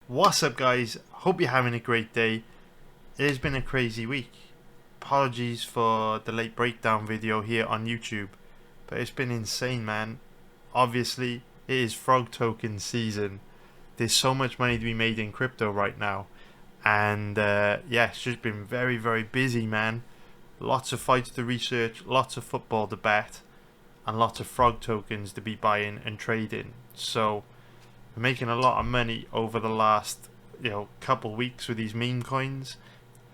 What's up, guys? Hope you're having a great day. It has been a crazy week. Apologies for the late breakdown video here on YouTube, but it's been insane, man. Obviously, it is frog token season. There's so much money to be made in crypto right now, and yeah, it's just been very, very busy, man. Lots of fights to research, lots of football to bet, and lots of frog tokens to be buying and trading. So we're making a lot of money over the last couple weeks with these meme coins,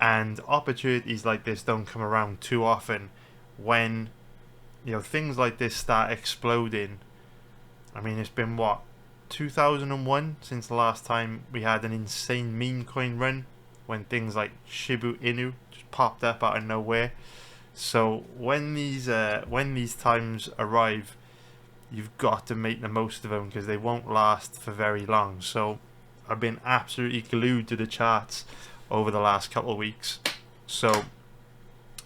and opportunities like this don't come around too often when things like this start exploding. I mean, it's been what, 2001 since the last time we had an insane meme coin run, when things like Shibu Inu just popped up out of nowhere. So when these times arrive, you've got to make the most of them, because they won't last for very long. So I've been absolutely glued to the charts over the last couple of weeks. So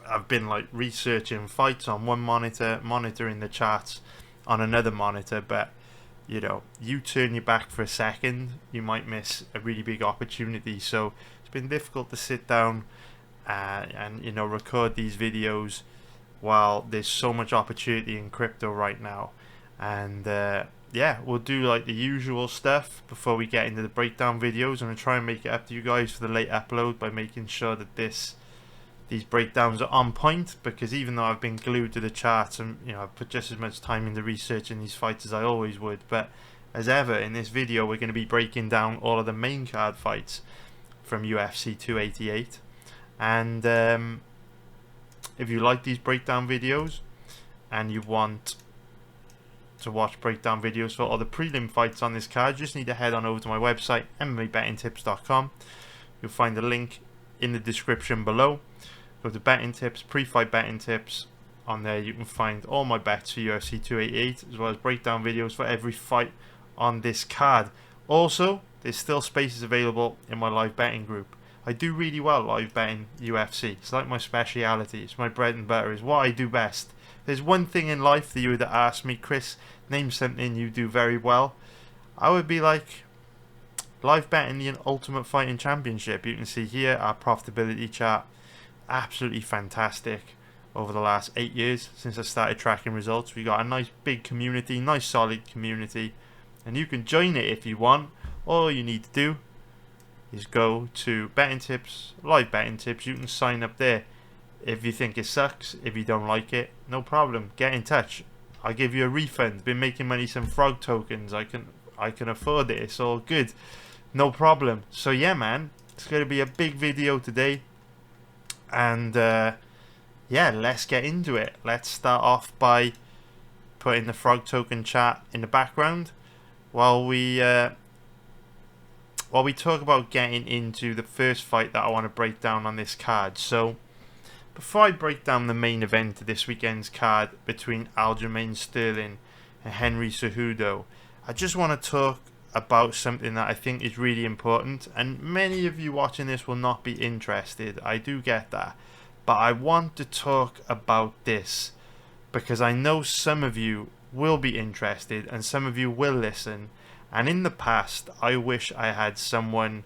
I've been like researching fights on one monitor, monitoring the charts on another monitor, but you turn your back for a second, you might miss a really big opportunity. So it's been difficult to sit down and record these videos while there's so much opportunity in crypto right now. And yeah, we'll do like the usual stuff before we get into the breakdown videos. I'm going to try and make it up to you guys for the late upload by making sure that these breakdowns are on point, because even though I've been glued to the charts and I've put just as much time into researching these fights as I always would, but as ever in this video we're going to be breaking down all of the main card fights from UFC 288. And if you like these breakdown videos and you want to watch breakdown videos for all the prelim fights on this card, you just need to head on over to my website, MMABettingTips.com. You'll find the link in the description below. Go to betting tips, pre-fight betting tips. On there you can find all my bets for UFC 288, as well as breakdown videos for every fight on this card. Also, there's still spaces available in my live betting group. I do really well live betting UFC. It's like my speciality. It's my bread and butter. It's what I do best. There's one thing in life that you would ask me, Chris, name something you do very well. I would be like live betting the Ultimate Fighting Championship. You can see here our profitability chart. Absolutely fantastic over the last 8 years since I started tracking results. We got a nice big community, nice solid community, and you can join it if you want. All you need to do is go to betting tips, live betting tips. You can sign up there. If you think it sucks, if you don't like it, no problem, get in touch. I'll give you a refund. Been making money some frog tokens. I can afford it. It's all good, no problem. So yeah, man, it's going to be a big video today. And yeah, let's get into it. Let's start off by putting the frog token chat in the background while we talk about getting into the first fight that I want to break down on this card. So before I break down the main event of this weekend's card between Aljamain Sterling and Henry Cejudo, I just want to talk about something that I think is really important, and many of you watching this will not be interested. I do get that, but I want to talk about this because I know some of you will be interested and some of you will listen. And in the past, I wish I had someone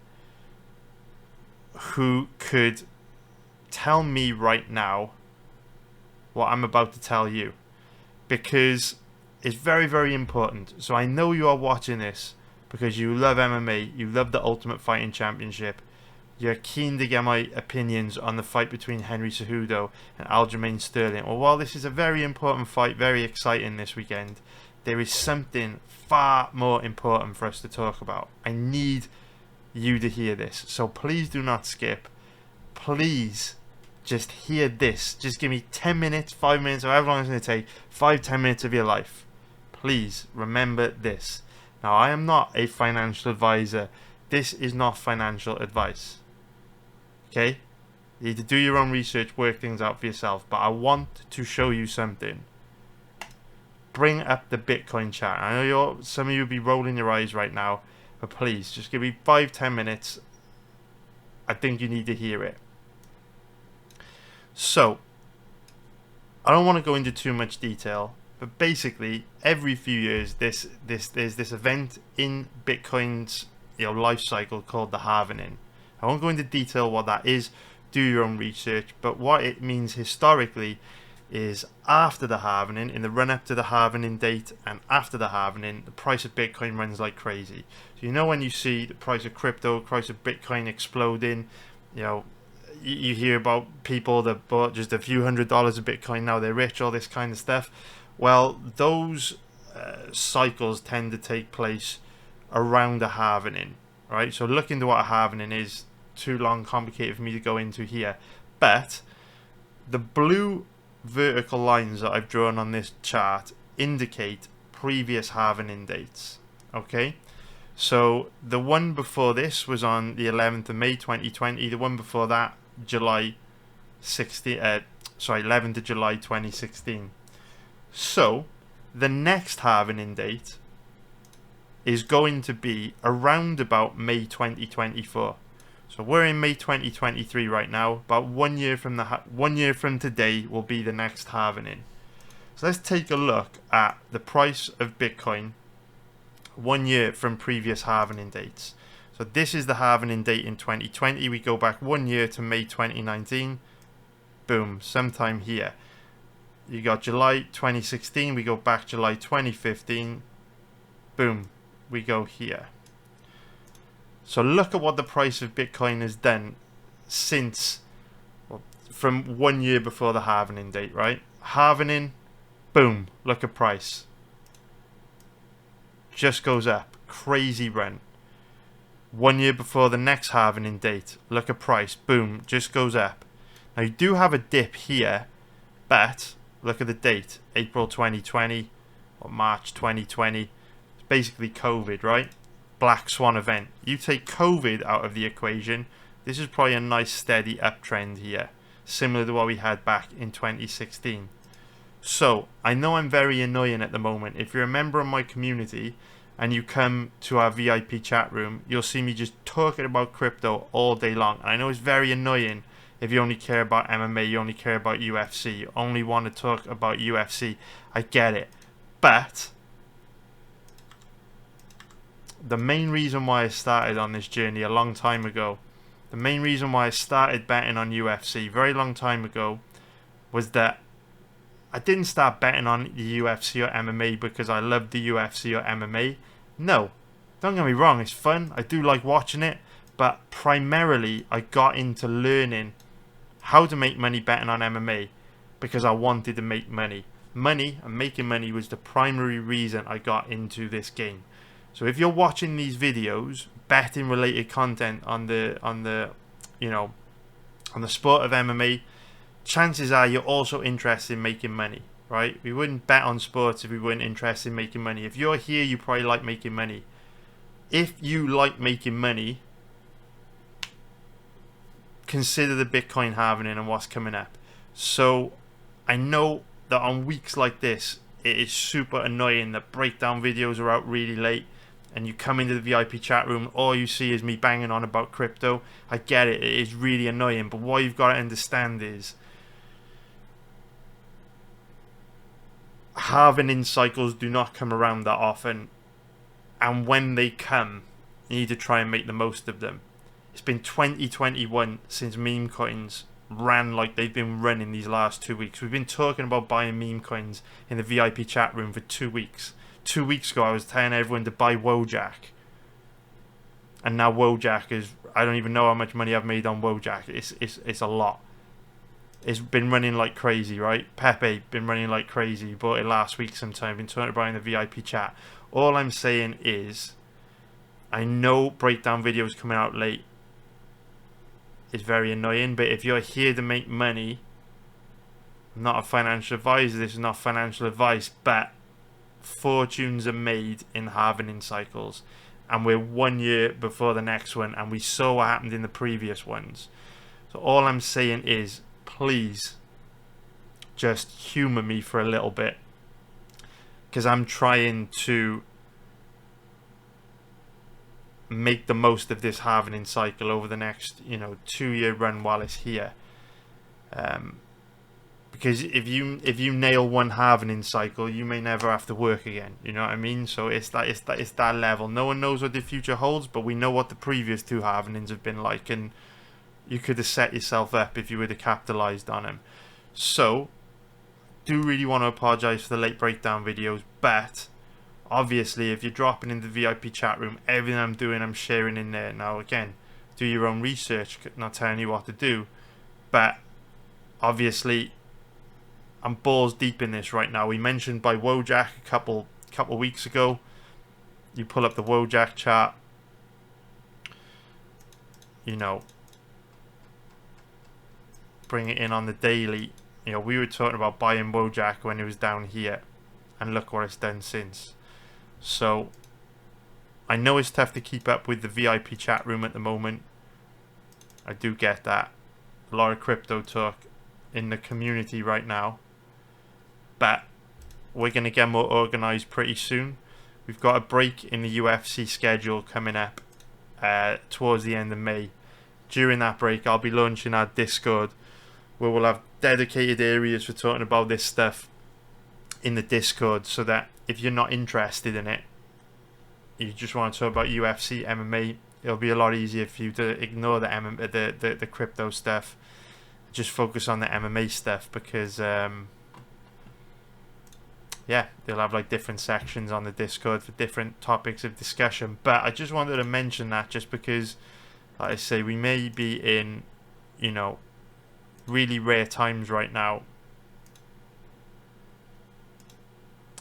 who could tell me right now what I'm about to tell you, because it's very, very important. So I know you are watching this because you love MMA, you love the Ultimate Fighting Championship, you're keen to get my opinions on the fight between Henry Cejudo and Aljamain Sterling. Well, while this is a very important fight, very exciting this weekend, there is something far more important for us to talk about. I need you to hear this, so please do not skip. Please just hear this. Just give me 10 minutes, 5 minutes, however long it's going to take, 5-10 minutes of your life. Please remember this. Now, I am not a financial advisor. This is not financial advice. Okay? You need to do your own research, work things out for yourself. But I want to show you something. Bring up the Bitcoin chat. I know some of you will be rolling your eyes right now, but please, just give me 5-10 minutes. I think you need to hear it. So, I don't want to go into too much detail, but basically every few years there's this event in Bitcoin's life cycle called the halving. I won't go into detail what that is. Do your own research. But what it means historically is after the halving, in the run up to the halving date and after the halving, the price of Bitcoin runs like crazy. So when you see the price of crypto, price of Bitcoin exploding, you hear about people that bought just a few $100s of Bitcoin, now they're rich, all this kind of stuff. Well, those cycles tend to take place around a halving, right? So look into what a halving is. Too long, complicated for me to go into here. But the blue vertical lines that I've drawn on this chart indicate previous halving dates. Okay, so the one before this was on the 11th of May 2020. The one before that, 11th of July 2016. So the next halving date is going to be around about May 2024. So we're in May 2023 right now. About 1 year from today will be the next halving. So let's take a look at the price of Bitcoin 1 year from previous halving dates. So this is the halving date in 2020. We go back 1 year to May 2019. Boom, sometime here. You got July 2016. We go back July 2015. Boom, we go here. So look at what the price of Bitcoin has done since, from 1 year before the halving date, right? Halving, boom, look at price. Just goes up, crazy run. 1 year before the next halving date, look at price, boom, just goes up. Now you do have a dip here, but look at the date, April 2020 or March 2020. It's basically COVID, right? Black swan event. You take COVID out of the equation, this is probably a nice steady uptrend here, similar to what we had back in 2016. So I know I'm very annoying at the moment. If you're a member of my community and you come to our VIP chat room, you'll see me just talking about crypto all day long. And I know it's very annoying if you only care about MMA, you only care about UFC, you only want to talk about UFC. I get it. But the main reason why I started on this journey a long time ago, the main reason why I started betting on UFC very long time ago, was that I didn't start betting on the UFC or MMA because I loved the UFC or MMA. No, don't get me wrong, it's fun. I do like watching it. But primarily, I got into learning how to make money betting on MMA because I wanted to make money. Money and making money was the primary reason I got into this game. So if you're watching these videos, betting related content on the sport of MMA, chances are you're also interested in making money, right? We wouldn't bet on sports if we weren't interested in making money. If you're here, you probably like making money. If you like making money, consider the Bitcoin halving and what's coming up. So I know that on weeks like this, it is super annoying that breakdown videos are out really late and you come into the VIP chat room, all you see is me banging on about crypto. I get it, it is really annoying, but what you've got to understand is halving cycles do not come around that often, and when they come, you need to try and make the most of them. It's been 2021 since meme coins ran like they've been running these last 2 weeks. We've been talking about buying meme coins in the VIP chat room for 2 weeks. 2 weeks ago I was telling everyone to buy Wojak, and now Wojak is, I don't even know how much money I've made on Wojak. It's a lot. It's been running like crazy, right? Pepe been running like crazy. Bought it last week sometime. Been talking about in the VIP chat. All I'm saying is, I know breakdown videos coming out late is very annoying, but if you're here to make money, I'm not a financial advisor, this is not financial advice, but fortunes are made in halving cycles, and we're 1 year before the next one, and we saw what happened in the previous ones. So all I'm saying is, please just humor me for a little bit, because I'm trying to make the most of this halving cycle over the next 2 year run while it's here. because if you nail one halving cycle, you may never have to work again. You know what I mean? So it's that level. No one knows what the future holds, but we know what the previous two halvings have been like, and you could have set yourself up if you would have capitalized on them. So, do really want to apologize for the late breakdown videos, but obviously if you're dropping in the VIP chat room, everything I'm doing I'm sharing in there. Now again, do your own research, not telling you what to do, but obviously I'm balls deep in this right now. We mentioned by Wojak a couple weeks ago. You pull up the Wojak chart, you know, bring it in on the daily. You know, we were talking about buying Wojak when it was down here, and look what it's done since. So I know it's tough to keep up with the VIP chat room at the moment. I do get that. A lot of crypto talk in the community right now, but we're going to get more organized pretty soon. We've got a break in the UFC schedule coming up towards the end of May. During that break, I'll be launching our Discord, where we'll have dedicated areas for talking about this stuff in the Discord, so that if you're not interested in it, you just want to talk about UFC, MMA, it'll be a lot easier for you to ignore the crypto stuff, just focus on the MMA stuff, because yeah, they'll have like different sections on the Discord for different topics of discussion. But I just wanted to mention that, just because, like I say, we may be in, you know, really rare times right now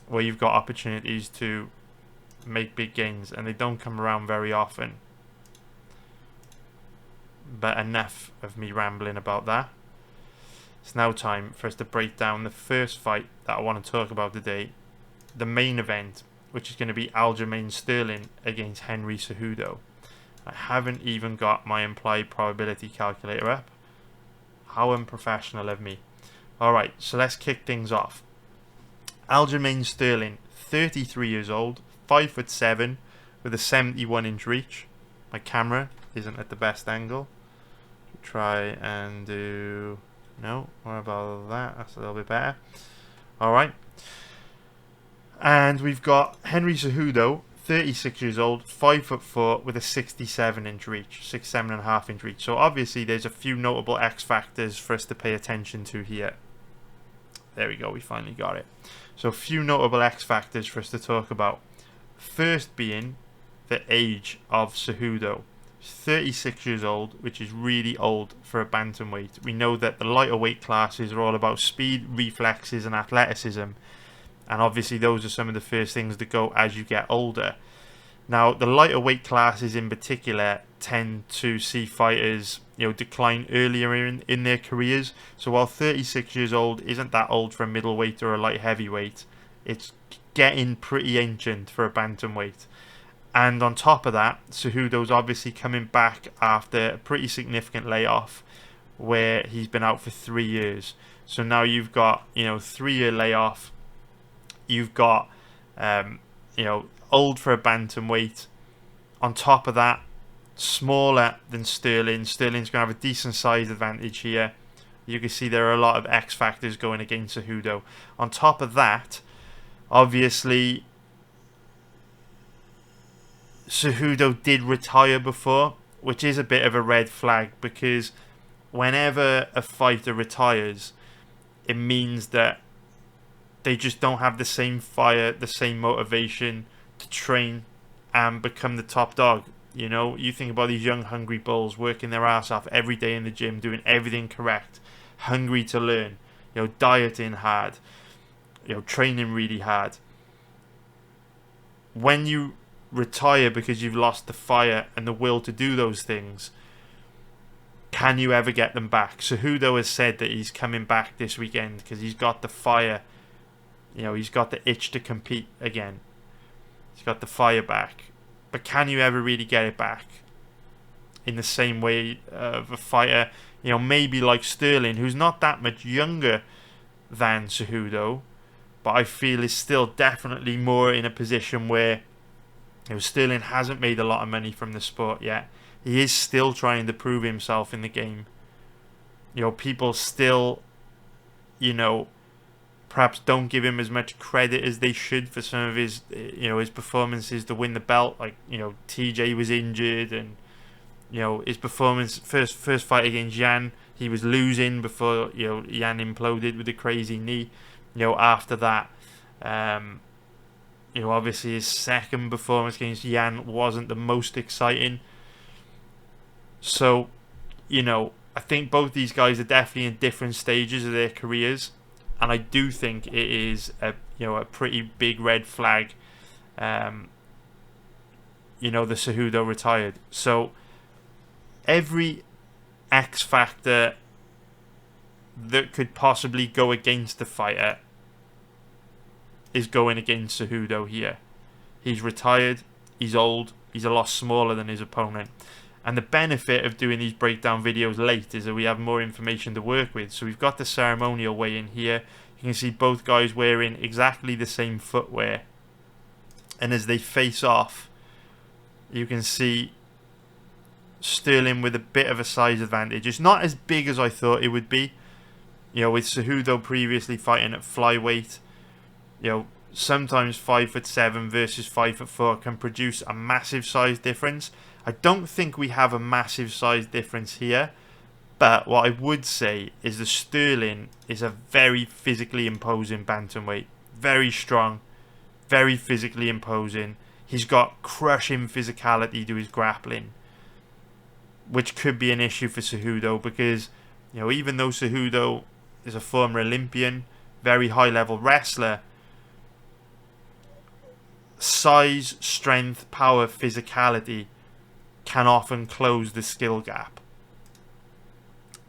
where you've got opportunities to make big gains, and they don't come around very often. But enough of me rambling about that. It's now time for us to break down the first fight that I want to talk about today, the main event, which is going to be Aljamain Sterling against Henry Cejudo. I haven't even got my implied probability calculator up. How unprofessional of me. Alright, so let's kick things off. Aljamain Sterling, 33 years old, 5'7", with a 71-inch reach. My camera isn't at the best angle. Try and do... No, what about that? That's a little bit better. Alright. And we've got Henry Cejudo, 36 years old, 5'4", with a 67-inch reach, 67.5-inch reach. So obviously there's a few notable X factors for us to pay attention to here. There we go, we finally got it. So a few notable X factors for us to talk about. First being the age of Cejudo. He's 36 years old, which is really old for a bantamweight. We know that the lighter weight classes are all about speed, reflexes and athleticism. And obviously those are some of the first things that go as you get older. Now, the lighter weight classes in particular tend to see fighters, you know, decline earlier in their careers. So while 36 years old isn't that old for a middleweight or a light heavyweight, it's getting pretty ancient for a bantamweight. And on top of that, Cejudo's obviously coming back after a pretty significant layoff where he's been out for 3 years. So now you've got, you know, 3-year layoff. You've got, you know, old for a bantamweight. On top of that, smaller than Sterling. Sterling's going to have a decent size advantage here. You can see there are a lot of X factors going against Cejudo. On top of that, obviously, Cejudo did retire before, which is a bit of a red flag, because whenever a fighter retires, it means that they just don't have the same fire, the same motivation to train and become the top dog. You know, you think about these young, hungry bulls working their ass off every day in the gym, doing everything correct, hungry to learn, you know, dieting hard, you know, training really hard. When you retire because you've lost the fire and the will to do those things, can you ever get them back? Cejudo has said that he's coming back this weekend because he's got the fire. You know, he's got the itch to compete again. He's got the fire back. But can you ever really get it back? In the same way of a fighter, you know, maybe like Sterling, who's not that much younger than Cejudo, but I feel is still definitely more in a position where, you know, Sterling hasn't made a lot of money from the sport yet. He is still trying to prove himself in the game. You know, people still you know, perhaps don't give him as much credit as they should for some of his, his performances to win the belt. Like, TJ was injured, and his performance first fight against Jan, he was losing before Jan imploded with a crazy knee. After that, obviously his second performance against Jan wasn't the most exciting. So, I think both these guys are definitely in different stages of their careers, and I do think it is a pretty big red flag. The Cejudo retired. So every X factor that could possibly go against the fighter is going against Cejudo here. He's retired, he's old, he's a lot smaller than his opponent. And the benefit of doing these breakdown videos late is that we have more information to work with. So we've got the ceremonial weigh-in here. You can see both guys wearing exactly the same footwear. And as they face off, you can see Sterling with a bit of a size advantage. It's not as big as I thought it would be. With Cejudo previously fighting at flyweight, sometimes 5'7" versus 5'4" can produce a massive size difference. I don't think we have a massive size difference here, but what I would say is that Sterling is a very physically imposing bantamweight. Very strong, very physically imposing. He's got crushing physicality to his grappling, which could be an issue for Cejudo because, even though Cejudo is a former Olympian, very high level wrestler, size, strength, power, physicality can often close the skill gap.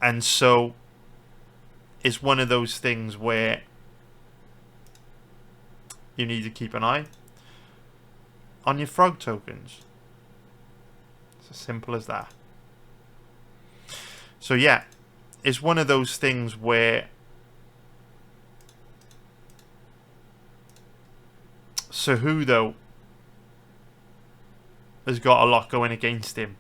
And so it's one of those things where you need to keep an eye on your frog tokens. It's as simple as that. So yeah, it's one of those things where Cejudo has got a lot going against him,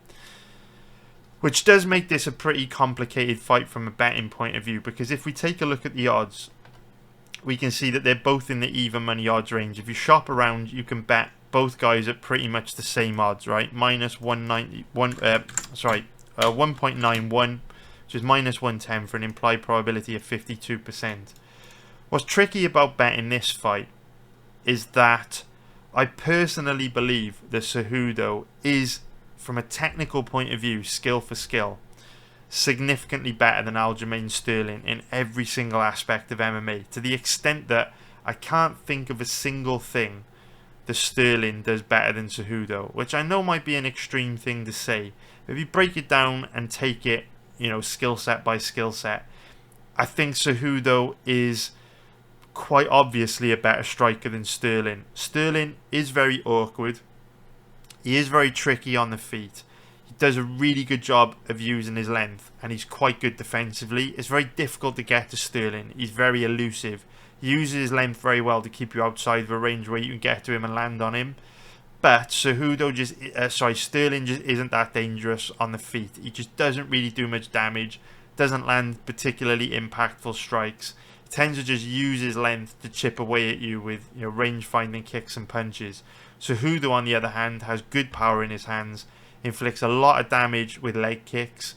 which does make this a pretty complicated fight from a betting point of view, because if we take a look at the odds, we can see that they're both in the even money odds range. If you shop around, you can bet both guys at pretty much the same odds, right? Minus 1.91, which is minus 110 for an implied probability of 52%. What's tricky about betting this fight is that I personally believe that Cejudo is, from a technical point of view, skill for skill, significantly better than Aljamain Sterling in every single aspect of MMA, to the extent that I can't think of a single thing that Sterling does better than Cejudo, which I know might be an extreme thing to say, but if you break it down and take it, skill set by skill set, I think Cejudo is quite obviously a better striker than Sterling. Sterling is very awkward. He is very tricky on the feet. He does a really good job of using his length, and he's quite good defensively. It's very difficult to get to Sterling. He's very elusive. He uses his length very well to keep you outside of a range where you can get to him and land on him. But Sterling just isn't that dangerous on the feet. He just doesn't really do much damage. Doesn't land particularly impactful strikes. Tends to just use his length to chip away at you with range-finding kicks and punches. Cejudo, on the other hand, has good power in his hands, inflicts a lot of damage with leg kicks,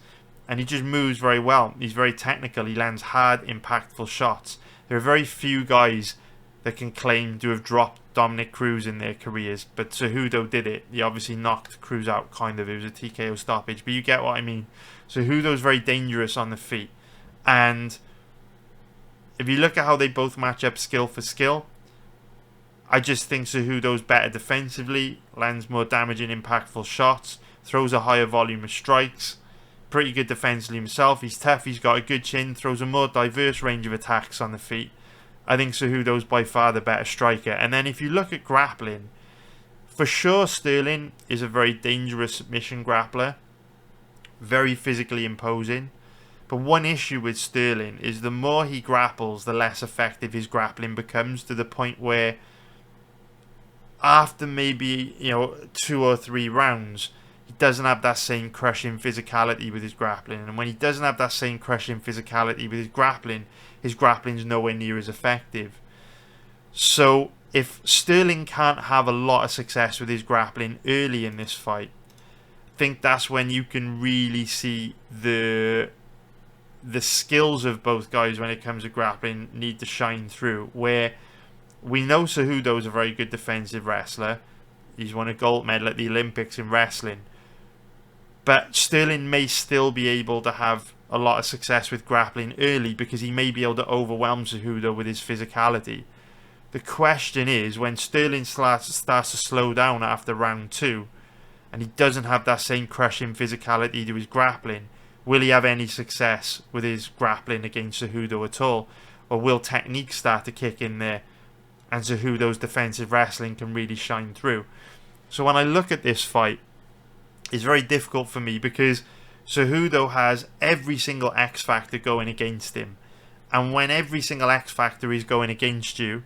and he just moves very well. He's very technical. He lands hard, impactful shots. There are very few guys that can claim to have dropped Dominic Cruz in their careers, but Cejudo did it. He obviously knocked Cruz out, kind of. It was a TKO stoppage, but you get what I mean. Cejudo's very dangerous on the feet, and if you look at how they both match up skill for skill, I just think Cejudo's better defensively, lands more damaging, impactful shots, throws a higher volume of strikes, pretty good defensively himself. He's tough, he's got a good chin, throws a more diverse range of attacks on the feet. I think Cejudo's by far the better striker. And then if you look at grappling, for sure Sterling is a very dangerous submission grappler, very physically imposing. But one issue with Sterling is the more he grapples, the less effective his grappling becomes, to the point where after maybe 2 or 3 rounds, he doesn't have that same crushing physicality with his grappling. And when he doesn't have that same crushing physicality with his grappling's nowhere near as effective. So if Sterling can't have a lot of success with his grappling early in this fight, I think that's when you can really see the skills of both guys when it comes to grappling need to shine through. Where we know Cejudo's a very good defensive wrestler. He's won a gold medal at the Olympics in wrestling. But Sterling may still be able to have a lot of success with grappling early because he may be able to overwhelm Cejudo with his physicality. The question is, when Sterling starts to slow down after round 2 and he doesn't have that same crushing physicality to his grappling, will he have any success with his grappling against Cejudo at all? Or will technique start to kick in there and Cejudo's defensive wrestling can really shine through? So when I look at this fight, it's very difficult for me because Cejudo has every single X factor going against him. And when every single X factor is going against you,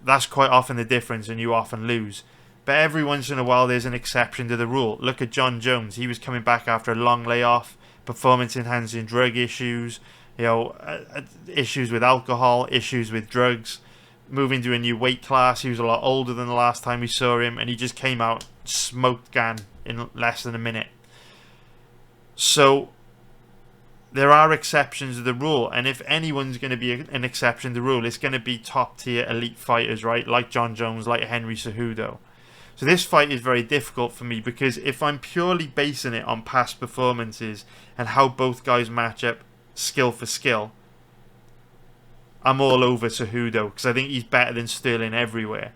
that's quite often the difference and you often lose. But every once in a while there's an exception to the rule. Look at Jon Jones. He was coming back after a long layoff, performance enhancing drug issues, issues with alcohol, issues with drugs, moving to a new weight class. He was a lot older than the last time we saw him, and he just came out smoked Gan in less than a minute. So there are exceptions to the rule, and if anyone's going to be an exception to the rule, it's going to be top tier elite fighters, right? Like Jon Jones, like Henry Cejudo. So this fight is very difficult for me because if I'm purely basing it on past performances and how both guys match up skill for skill, I'm all over Cejudo because I think he's better than Sterling everywhere.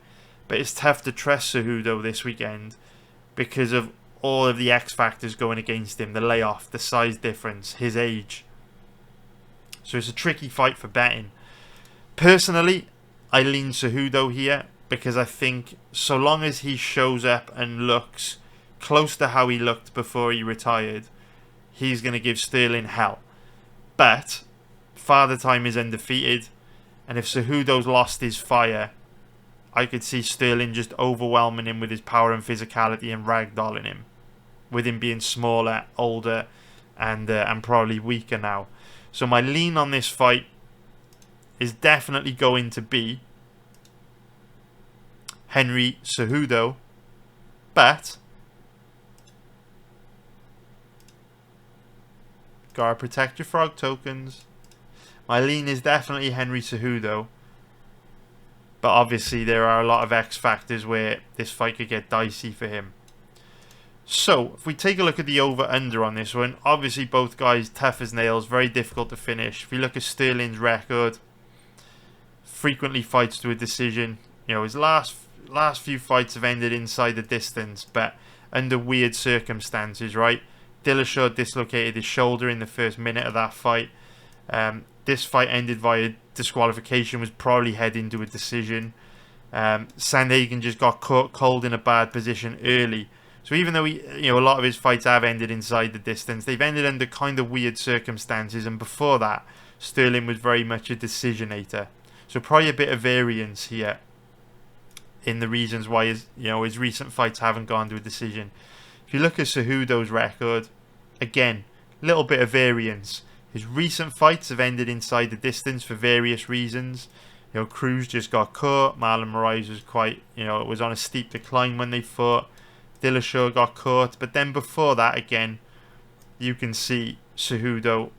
But it's tough to trust Cejudo this weekend because of all of the X factors going against him, the layoff, the size difference, his age. So it's a tricky fight for betting. Personally, I lean Cejudo here because I think so long as he shows up and looks close to how he looked before he retired, he's going to give Sterling hell. But Father Time is undefeated, and if Cejudo's lost his fire, I could see Sterling just overwhelming him with his power and physicality and ragdolling him, with him being smaller, older, and probably weaker now. So my lean on this fight is definitely going to be Henry Cejudo, but gotta protect your frog tokens. My lean is definitely Henry Cejudo, but obviously there are a lot of X factors where this fight could get dicey for him. So if we take a look at the over-under on this one, obviously both guys tough as nails, very difficult to finish. If you look at Sterling's record, frequently fights to a decision. You know, his last few fights have ended inside the distance, but under weird circumstances, right? Dillashaw dislocated his shoulder in the first minute of that fight. This fight ended via disqualification, was probably heading to a decision. Sandhagen just got caught cold in a bad position early. So even though a lot of his fights have ended inside the distance, they've ended under kind of weird circumstances. And before that, Sterling was very much a decisionator. So probably a bit of variance here in the reasons why his recent fights haven't gone to a decision. If you look at Cejudo's record, again, little bit of variance. His recent fights have ended inside the distance for various reasons. Cruz just got caught. Marlon Moraes was it was on a steep decline when they fought. Dillashaw got caught. But then before that, again, you can see Cejudo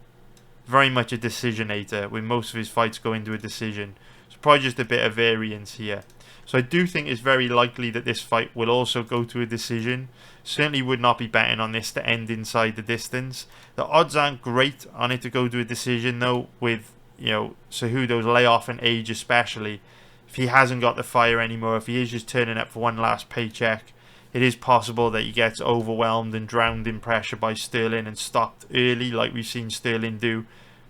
very much a decisionator with most of his fights going to a decision. So probably just a bit of variance here. So I do think it's very likely that this fight will also go to a decision. Certainly would not be betting on this to end inside the distance. The odds aren't great on it to go to a decision though, with Cejudo's layoff and age especially. If he hasn't got the fire anymore, if he is just turning up for one last paycheck, it is possible that he gets overwhelmed and drowned in pressure by Sterling and stopped early, like we've seen Sterling do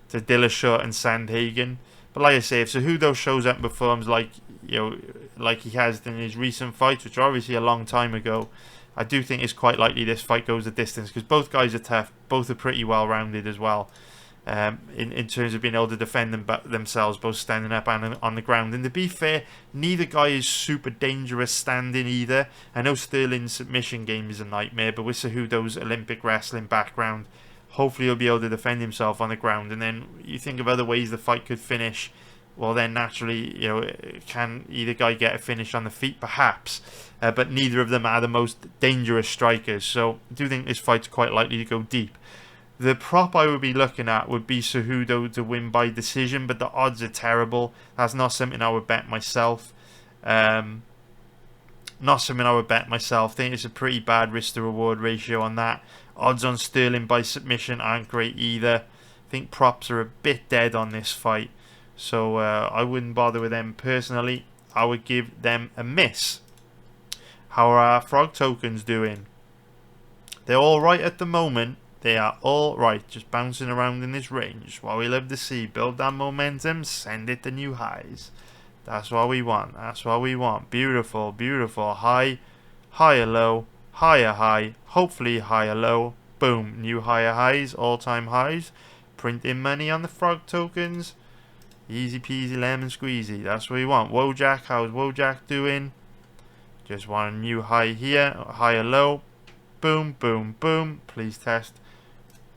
to Dillashaw and Sandhagen. But like I say, if Cejudo shows up and performs like he has in his recent fights, which are obviously a long time ago, I do think it's quite likely this fight goes the distance because both guys are tough, both are pretty well rounded as well. in terms of being able to defend themselves, both standing up and on the ground. And to be fair, neither guy is super dangerous standing either. I know Sterling's submission game is a nightmare, but with Cejudo's Olympic wrestling background, hopefully he'll be able to defend himself on the ground. And then you think of other ways the fight could finish. Well, then naturally, can either guy get a finish on the feet? Perhaps. But neither of them are the most dangerous strikers. So I do think this fight's quite likely to go deep. The prop I would be looking at would be Cejudo to win by decision, but the odds are terrible. That's not something I would bet myself. I think it's a pretty bad risk to reward ratio on that. Odds on Sterling by submission aren't great either. I think props are a bit dead on this fight. So I wouldn't bother with them personally. I would give them a miss. How are our frog tokens doing? They're alright at the moment. They are alright. Just bouncing around in this range. What we love to see. Build that momentum. Send it to new highs. That's what we want. That's what we want. Beautiful. Beautiful. High. Higher low. Higher high. Hopefully higher low. Boom. New higher highs. All time highs. Printing money on the frog tokens. Easy peasy lemon squeezy. That's what we want. Wojak. How's Wojak doing? Just want a new high here. Higher low. Boom. Boom. Boom. Please test.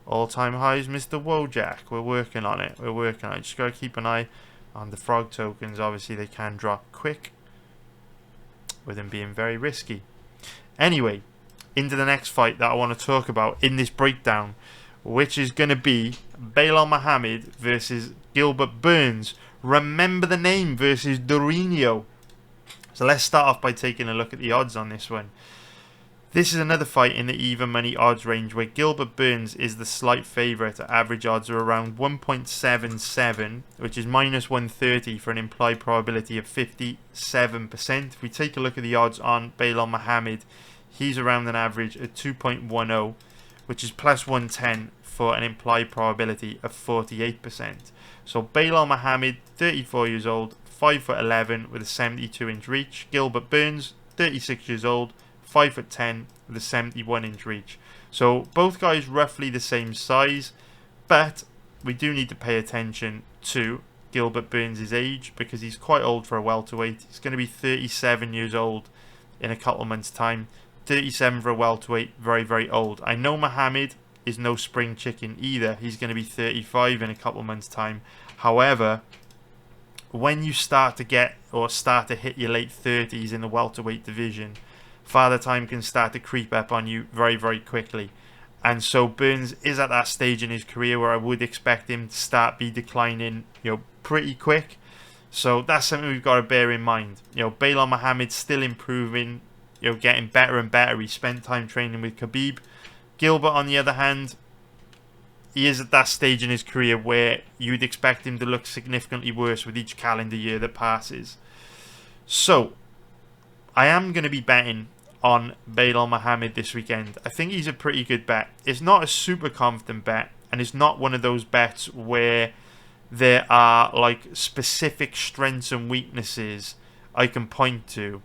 All-time highs, Mr. Wojak. We're working on it. We're working on it. Just got to keep an eye on the frog tokens. Obviously, they can drop quick with them being very risky. Anyway, into the next fight that I want to talk about in this breakdown, which is going to be Belal Muhammad versus Gilbert Burns. Remember the name versus Jourdain. So let's start off by taking a look at the odds on this one. This is another fight in the even money odds range where Gilbert Burns is the slight favourite. Average odds are around 1.77, which is minus 130 for an implied probability of 57%. If we take a look at the odds on Belal Muhammad, he's around an average of 2.10, which is plus 110 for an implied probability of 48%. So Belal Muhammad, 34 years old, 5'11" with a 72-inch reach. Gilbert Burns, 36 years old, 5'10" with a 71-inch reach. So both guys roughly the same size, but we do need to pay attention to Gilbert Burns' age because he's quite old for a welterweight. He's going to be 37 years old in a couple months' time. 37 for a welterweight, very, very old. I know Muhammad is no spring chicken either. He's going to be 35 in a couple months' time. However, when you start to hit your late 30s in the welterweight division, father time can start to creep up on you very, very quickly. And so Burns is at that stage in his career where I would expect him to be declining, pretty quick. So that's something we've got to bear in mind. Belal Muhammad's still improving, getting better and better. He spent time training with Khabib. Gilbert, on the other hand, he is at that stage in his career where you'd expect him to look significantly worse with each calendar year that passes. So I am going to be betting on Belal Muhammad this weekend. I think he's a pretty good bet. It's not a super confident bet, and it's not one of those bets where there are like specific strengths and weaknesses I can point to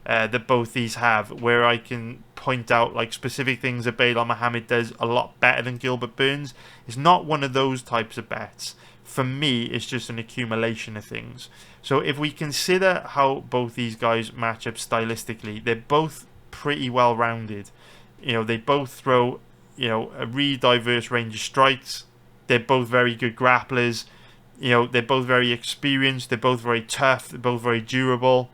that both these have, where I can point out like specific things that Belal Muhammad does a lot better than Gilbert Burns. It's not one of those types of bets. For me, it's just an accumulation of things. So if we consider how both these guys match up stylistically, they're both pretty well rounded. They both throw, a really diverse range of strikes. They're both very good grapplers. They're both very experienced. They're both very tough. They're both very durable.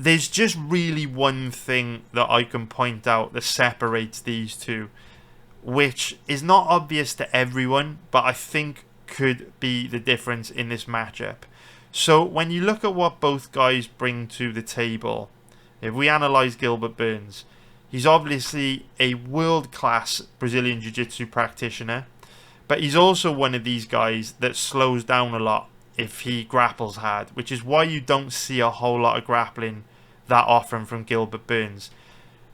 There's just really one thing that I can point out that separates these two, which is not obvious to everyone, but I think could be the difference in this matchup. So when you look at what both guys bring to the table, if we analyse Gilbert Burns, he's obviously a world-class Brazilian Jiu-Jitsu practitioner, but he's also one of these guys that slows down a lot if he grapples hard, which is why you don't see a whole lot of grappling that often from Gilbert Burns.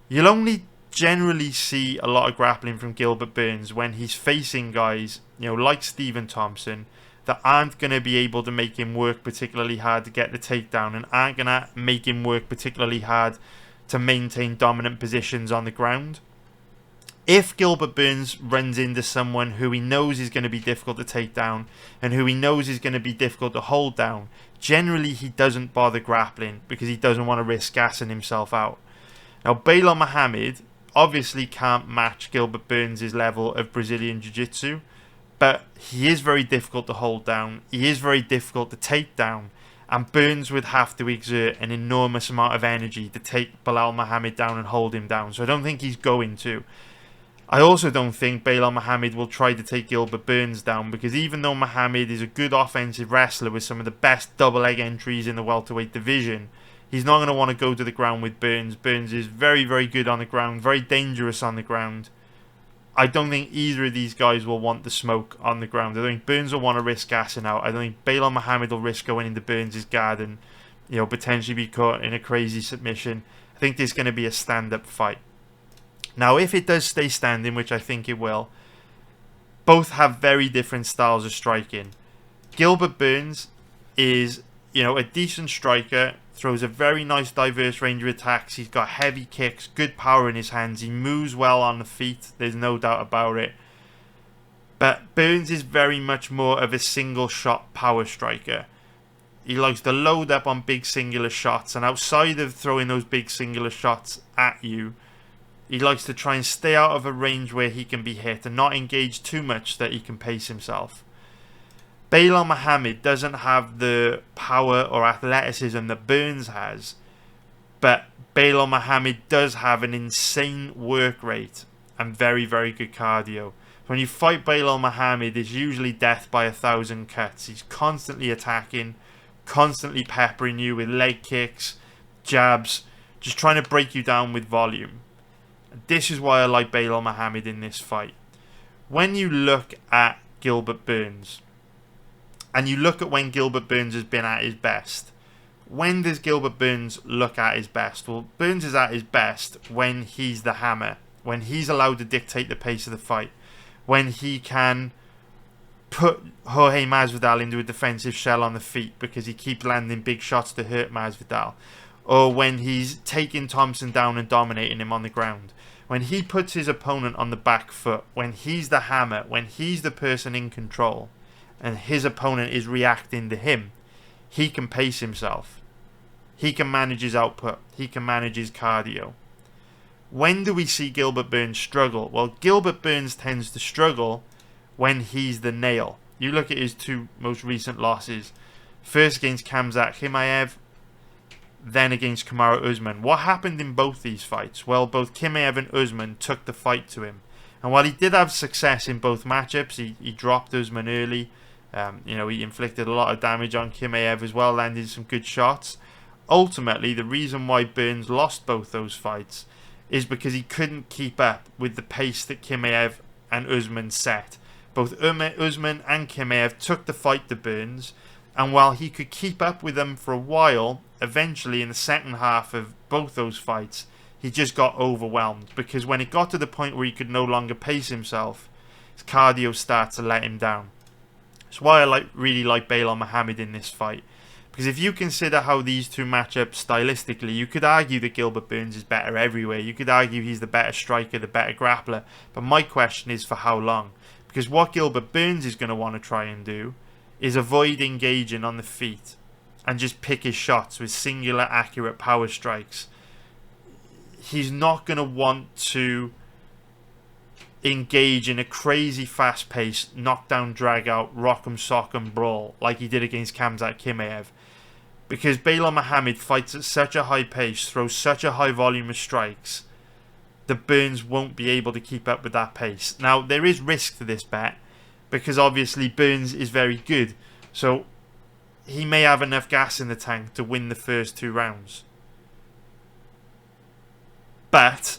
You'll only generally see a lot of grappling from Gilbert Burns when he's facing guys, like Stephen Thompson, that aren't going to be able to make him work particularly hard to get the takedown and aren't going to make him work particularly hard to maintain dominant positions on the ground. If Gilbert Burns runs into someone who he knows is going to be difficult to take down and who he knows is going to be difficult to hold down, generally he doesn't bother grappling because he doesn't want to risk gassing himself out. Now, Belal Muhammad obviously can't match Gilbert Burns' level of Brazilian Jiu-Jitsu, but he is very difficult to hold down. He is very difficult to take down. And Burns would have to exert an enormous amount of energy to take Belal Muhammad down and hold him down. So I don't think he's going to. I also don't think Belal Muhammad will try to take Gilbert Burns down, because even though Muhammad is a good offensive wrestler with some of the best double leg entries in the welterweight division, he's not going to want to go to the ground with Burns. Burns is very, very good on the ground, very dangerous on the ground. I don't think either of these guys will want the smoke on the ground. I don't think Burns will want to risk gassing out. I don't think Belal Muhammad will risk going into Burns' guard and, potentially be caught in a crazy submission. I think there's going to be a stand-up fight. Now, if it does stay standing, which I think it will, both have very different styles of striking. Gilbert Burns is, a decent striker, throws a very nice diverse range of attacks. He's got heavy kicks, good power in his hands. He moves well on the feet, there's no doubt about it. But Burns is very much more of a single shot power striker. He likes to load up on big singular shots, and outside of throwing those big singular shots at you, he likes to try and stay out of a range where he can be hit and not engage too much that he can pace himself. Belal Muhammad doesn't have the power or athleticism that Burns has, but Belal Muhammad does have an insane work rate and very, very good cardio. When you fight Belal Muhammad, it's usually death by 1,000 cuts. He's constantly attacking, constantly peppering you with leg kicks, jabs, just trying to break you down with volume. This is why I like Belal Muhammad in this fight. When you look at Gilbert Burns, and you look at when Gilbert Burns has been at his best, when does Gilbert Burns look at his best? Well, Burns is at his best when he's the hammer, when he's allowed to dictate the pace of the fight, when he can put Jorge Masvidal into a defensive shell on the feet because he keeps landing big shots to hurt Masvidal, or when he's taking Thompson down and dominating him on the ground. When he puts his opponent on the back foot, when he's the hammer, when he's the person in control, and his opponent is reacting to him, he can pace himself. He can manage his output. He can manage his cardio. When do we see Gilbert Burns struggle? Well, Gilbert Burns tends to struggle when he's the nail. You look at his two most recent losses. First against Khamzat Chimaev, then against Kamaru Usman. What happened in both these fights? Well, both Chimaev and Usman took the fight to him. And while he did have success in both matchups, he dropped Usman early. He inflicted a lot of damage on Chimaev as well, landed some good shots. Ultimately, the reason why Burns lost both those fights is because he couldn't keep up with the pace that Chimaev and Usman set. Both Usman and Chimaev took the fight to Burns, and while he could keep up with them for a while, eventually in the second half of both those fights, he just got overwhelmed, because when it got to the point where he could no longer pace himself, his cardio started to let him down. That's why I really like Belal Muhammad in this fight, because if you consider how these two match up stylistically, you could argue that Gilbert Burns is better everywhere. You could argue he's the better striker, the better grappler, but my question is for how long? Because what Gilbert Burns is going to want to try and do is avoid engaging on the feet and just pick his shots with singular accurate power strikes. He's not going to want to engage in a crazy fast-paced knockdown, drag-out, rock'em sock'em brawl like he did against Khamzat Chimaev, because Belal Muhammad fights at such a high pace, throws such a high volume of strikes, that Burns won't be able to keep up with that pace. Now, there is risk to this bet, because obviously Burns is very good, so he may have enough gas in the tank to win the first 2 rounds. But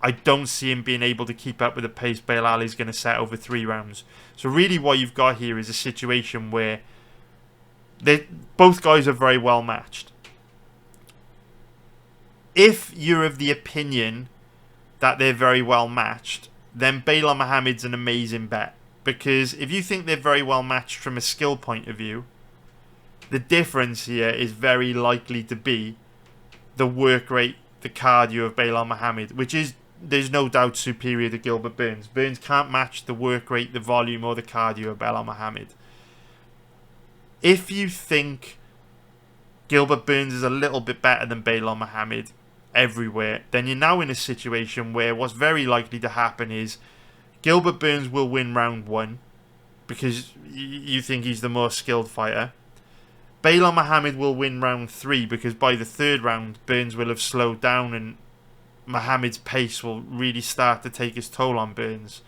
I don't see him being able to keep up with the pace Belal is going to set over 3 rounds. So really what you've got here is a situation where both guys are very well matched. If you're of the opinion that they're very well matched, then Belal Muhammad's an amazing bet. Because if you think they're very well matched from a skill point of view, the difference here is very likely to be the work rate, the cardio of Belal Muhammad, which is there's no doubt superior to Gilbert Burns. Burns can't match the work rate, the volume, or the cardio of Belal Muhammad. If you think Gilbert Burns is a little bit better than Belal Muhammad everywhere, then you're now in a situation where what's very likely to happen is Gilbert Burns will win round 1 because you think he's the more skilled fighter. Belal Muhammad will win round 3 because by the 3rd round Burns will have slowed down and Muhammad's pace will really start to take its toll on Burns.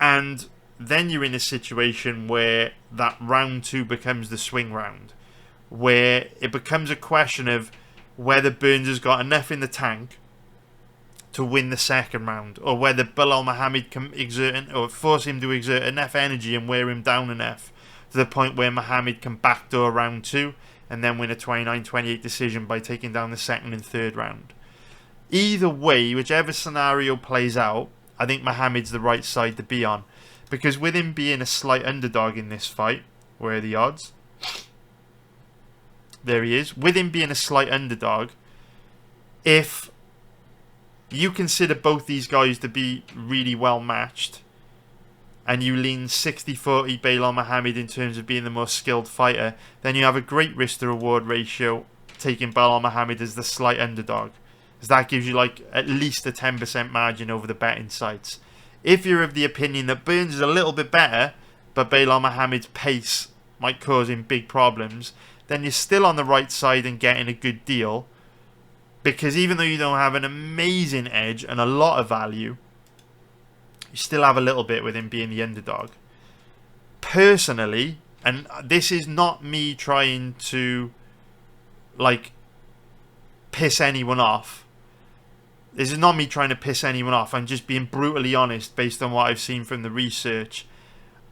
And then you're in a situation where that round 2 becomes the swing round, where it becomes a question of whether Burns has got enough in the tank to win the 2nd round, or whether Belal Muhammad can force him to exert enough energy and wear him down enough to the point where Muhammad can backdoor round 2 and then win a 29-28 decision by taking down the 2nd and 3rd round. Either way, whichever scenario plays out, I think Muhammad's the right side to be on. Because with him being a slight underdog in this fight, where are the odds? There he is. With him being a slight underdog, if you consider both these guys to be really well matched, and you lean 60-40 Belal Muhammad in terms of being the most skilled fighter, then you have a great risk to reward ratio taking Belal Muhammad as the slight underdog. Because that gives you like at least a 10% margin over the betting sites. If you're of the opinion that Burns is a little bit better, but Belal Muhammad's pace might cause him big problems, then you're still on the right side and getting a good deal. Because even though you don't have an amazing edge and a lot of value, you still have a little bit with him being the underdog. Personally, and this is not me trying to like piss anyone off. This is not me trying to piss anyone off. I'm just being brutally honest based on what I've seen from the research.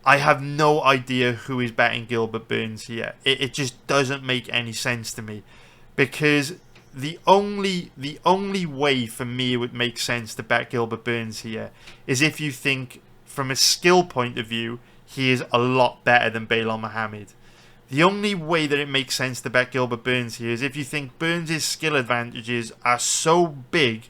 I have no idea who is betting Gilbert Burns here. It just doesn't make any sense to me. Because the only way for me it would make sense to bet Gilbert Burns here is if you think from a skill point of view he is a lot better than Belal Muhammad. The only way that it makes sense to bet Gilbert Burns here is if you think Burns' skill advantages are so big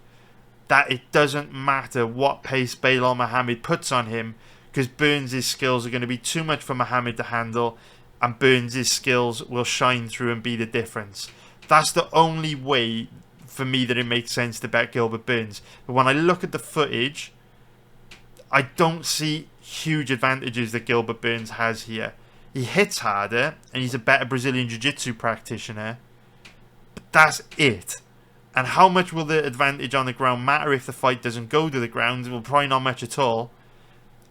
that it doesn't matter what pace Belal Muhammad puts on him, because Burns' skills are going to be too much for Muhammad to handle, and Burns' skills will shine through and be the difference. That's the only way for me that it makes sense to bet Gilbert Burns. But when I look at the footage, I don't see huge advantages that Gilbert Burns has here. He hits harder, and he's a better Brazilian Jiu-Jitsu practitioner, but that's it. And how much will the advantage on the ground matter if the fight doesn't go to the ground? Well, probably not much at all.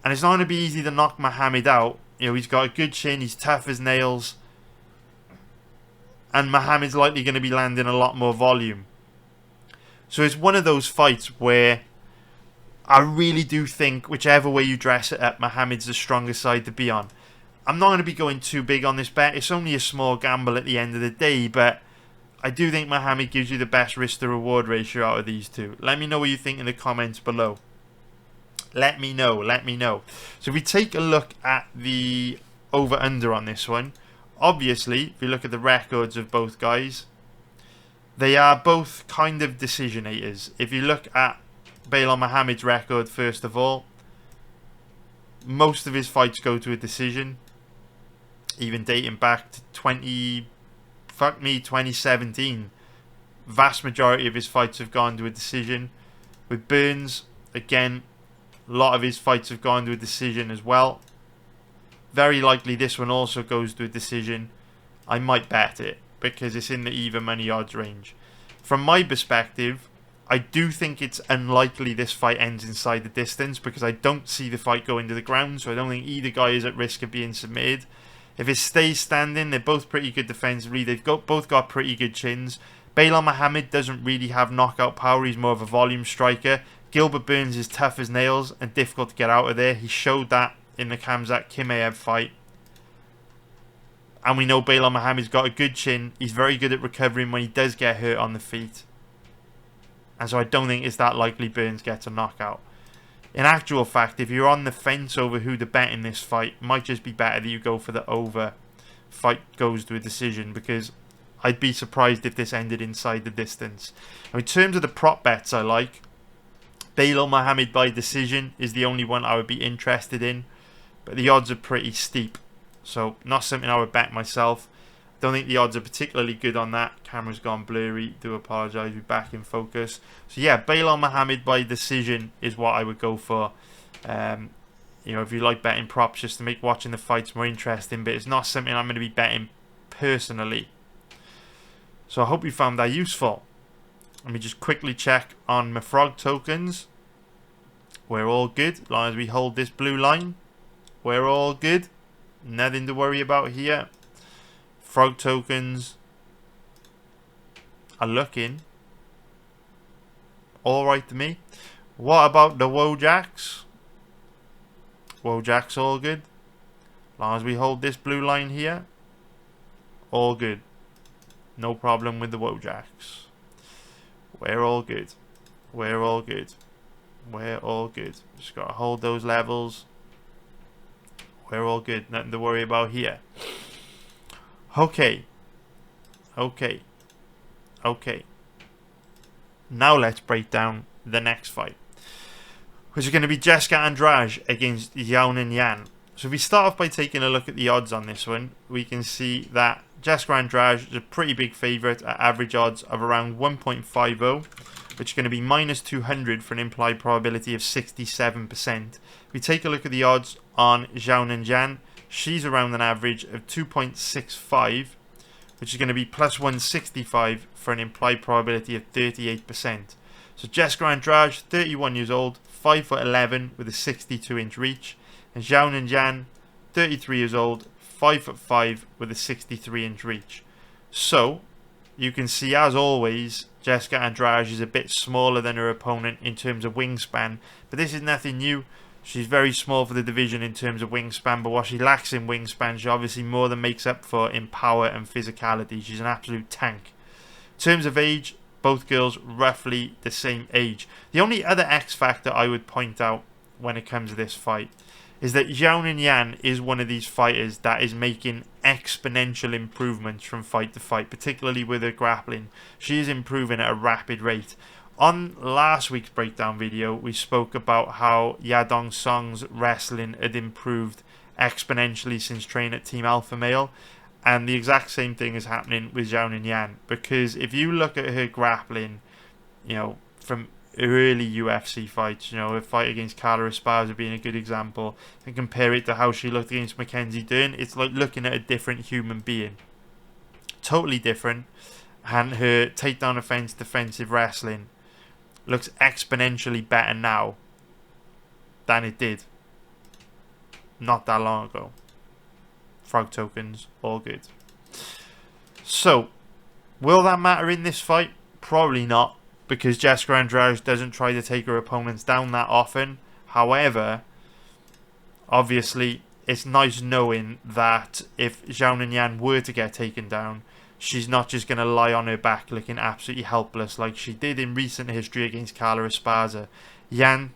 And it's not going to be easy to knock Muhammad out. You know, he's got a good chin, he's tough as nails. And Muhammad's likely going to be landing a lot more volume. So it's one of those fights where I really do think, whichever way you dress it up, Muhammad's the strongest side to be on. I'm not going to be going too big on this bet. It's only a small gamble at the end of the day, but I do think Muhammad gives you the best risk to reward ratio out of these two. Let me know what you think in the comments below. Let me know. So if we take a look at the over-under on this one, obviously, if you look at the records of both guys, they are both kind of decisionators. If you look at Belal Muhammad's record, first of all, most of his fights go to a decision, even dating back to 2017. Vast majority of his fights have gone to a decision. With Burns, again, a lot of his fights have gone to a decision as well. Very likely this one also goes to a decision. I might bet it because it's in the even money odds range. From my perspective, I do think it's unlikely this fight ends inside the distance because I don't see the fight going to the ground, so I don't think either guy is at risk of being submitted. If it stays standing, they're both pretty good defensively. They've both got pretty good chins. Belal Muhammad doesn't really have knockout power. He's more of a volume striker. Gilbert Burns is tough as nails and difficult to get out of there. He showed that in the Khamzat Chimaev fight. And we know Belal Muhammad's got a good chin. He's very good at recovering when he does get hurt on the feet. And so I don't think it's that likely Burns gets a knockout. In actual fact, if you're on the fence over who to bet in this fight, it might just be better that you go for the over. Fight goes to a decision, because I'd be surprised if this ended inside the distance. Now, in terms of the prop bets I like, Belal Muhammad by decision is the only one I would be interested in, but the odds are pretty steep, so not something I would bet myself. Don't think the odds are particularly good on that. Camera's gone blurry. Do apologise. We're back in focus. So yeah, Belal Muhammad by decision is what I would go for. You know, if you like betting props, just to make watching the fights more interesting, but it's not something I'm going to be betting personally. So I hope you found that useful. Let me just quickly check on my frog tokens. We're all good. As long as we hold this blue line, we're all good. Nothing to worry about here. Frog tokens are looking alright to me. What about the Wojaks? Wojaks all good. As long as we hold this blue line here, all good. No problem with the Wojaks. We're all good. We're all good. We're all good. Just gotta hold those levels. We're all good. Nothing to worry about here. Okay. Okay. Okay. Now let's break down the next fight, which is going to be Jessica Andrade against Jourdain Yan. So if we start off by taking a look at the odds on this one, we can see that Jessica Andrade is a pretty big favourite at average odds of around 1.50, which is going to be minus 200 for an implied probability of 67%. If we take a look at the odds on Jourdain Yan, she's around an average of 2.65, which is going to be plus 165 for an implied probability of 38%. So Jessica Andrade, 31 years old, 5'11" with a 62-inch reach, and Jourdain Yan, 33 years old, 5'5" with a 63-inch reach. So you can see, as always, Jessica Andrade is a bit smaller than her opponent in terms of wingspan, but this is nothing new. She's very small for the division in terms of wingspan, but what she lacks in wingspan, she obviously more than makes up for in power and physicality. She's an absolute tank. In terms of age, both girls roughly the same age. The only other X factor I would point out when it comes to this fight is that Jourdain Yan is one of these fighters that is making exponential improvements from fight to fight, particularly with her grappling. She is improving at a rapid rate. On last week's breakdown video, we spoke about how Yadong Song's wrestling had improved exponentially since training at Team Alpha Male, and the exact same thing is happening with Jourdain Yan, because if you look at her grappling, you know, from early UFC fights, you know, her fight against Carla Esparza being a good example, and compare it to how she looked against Mackenzie Dern, it's like looking at a different human being. Totally different. And her takedown offense, defensive wrestling looks exponentially better now than it did not that long ago. Frog tokens, all good. So, will that matter in this fight? Probably not, because Jessica Andrade doesn't try to take her opponents down that often. However, obviously, it's nice knowing that if Jourdain Yan were to get taken down, she's not just going to lie on her back looking absolutely helpless like she did in recent history against Carla Esparza. Yan,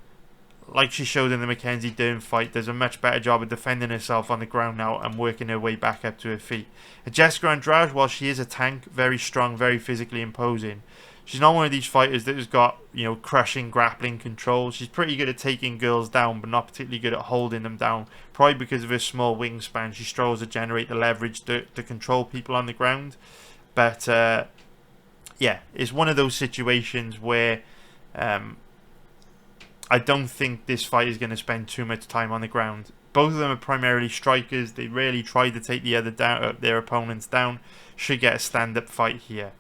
like she showed in the Mackenzie Dern fight, does a much better job of defending herself on the ground now and working her way back up to her feet. And Jessica Andrade, while she is a tank, very strong, very physically imposing, she's not one of these fighters that has got, you know, crushing grappling control. She's pretty good at taking girls down, but not particularly good at holding them down. Probably because of her small wingspan, she struggles to generate the leverage to control people on the ground. But yeah, it's one of those situations where I don't think this fight is going to spend too much time on the ground. Both of them are primarily strikers. They rarely try to take their opponents down. Should get a stand-up fight here.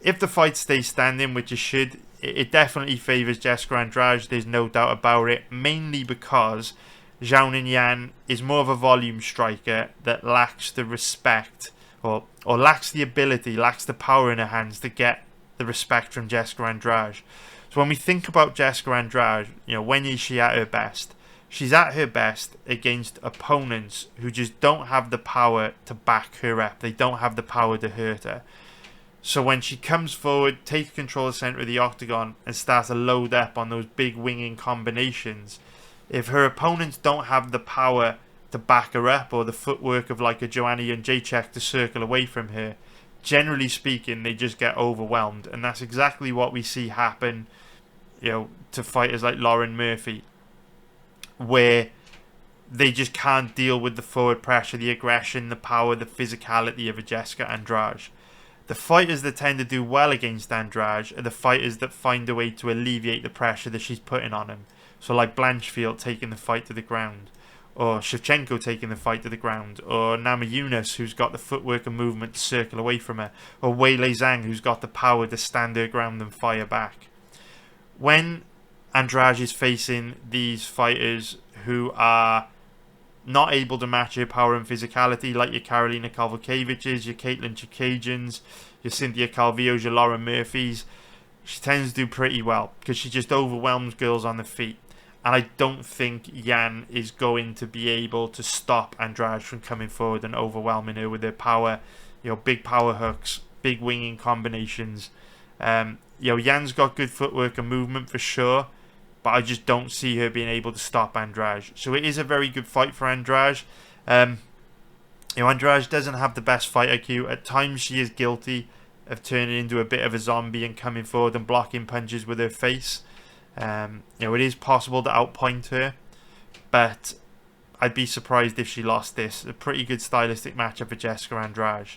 If the fight stays standing, which it should, it definitely favours Jessica Andrade. There's no doubt about it. Mainly because Jourdain Yan is more of a volume striker that lacks the respect, or lacks the ability, lacks the power in her hands to get the respect from Jessica Andrade. So when we think about Jessica Andrade, you know, when is she at her best? She's at her best against opponents who just don't have the power to back her up. They don't have the power to hurt her. So when she comes forward, takes control of the centre of the octagon and starts to load up on those big winging combinations, if her opponents don't have the power to back her up or the footwork of like a Joanna Jędrzejczyk to circle away from her, generally speaking, they just get overwhelmed. And that's exactly what we see happen, you know, to fighters like Lauren Murphy, where they just can't deal with the forward pressure, the aggression, the power, the physicality of a Jessica Andrade. The fighters that tend to do well against Andrade are the fighters that find a way to alleviate the pressure that she's putting on him. So like Blanchfield taking the fight to the ground, or Shevchenko taking the fight to the ground, or Namajunas, who's got the footwork and movement to circle away from her, or Wei Zhang, who's got the power to stand her ground and fire back. When Andrade is facing these fighters who are not able to match her power and physicality, like your Karolina Kowalkiewicz, your Caitlin Chikajans, your Cynthia Calvillos, your Lauren Murphys, she tends to do pretty well because she just overwhelms girls on the feet. And I don't think Yan is going to be able to stop Andrade from coming forward and overwhelming her with her power, big power hooks, big winging combinations. Yan's got good footwork and movement for sure, but I just don't see her being able to stop Andrade. So it is a very good fight for Andrade. Andrade doesn't have the best fight IQ. At times she is guilty of turning into a bit of a zombie and coming forward and blocking punches with her face. It is possible to outpoint her, but I'd be surprised if she lost this. A pretty good stylistic matchup for Jessica Andrade.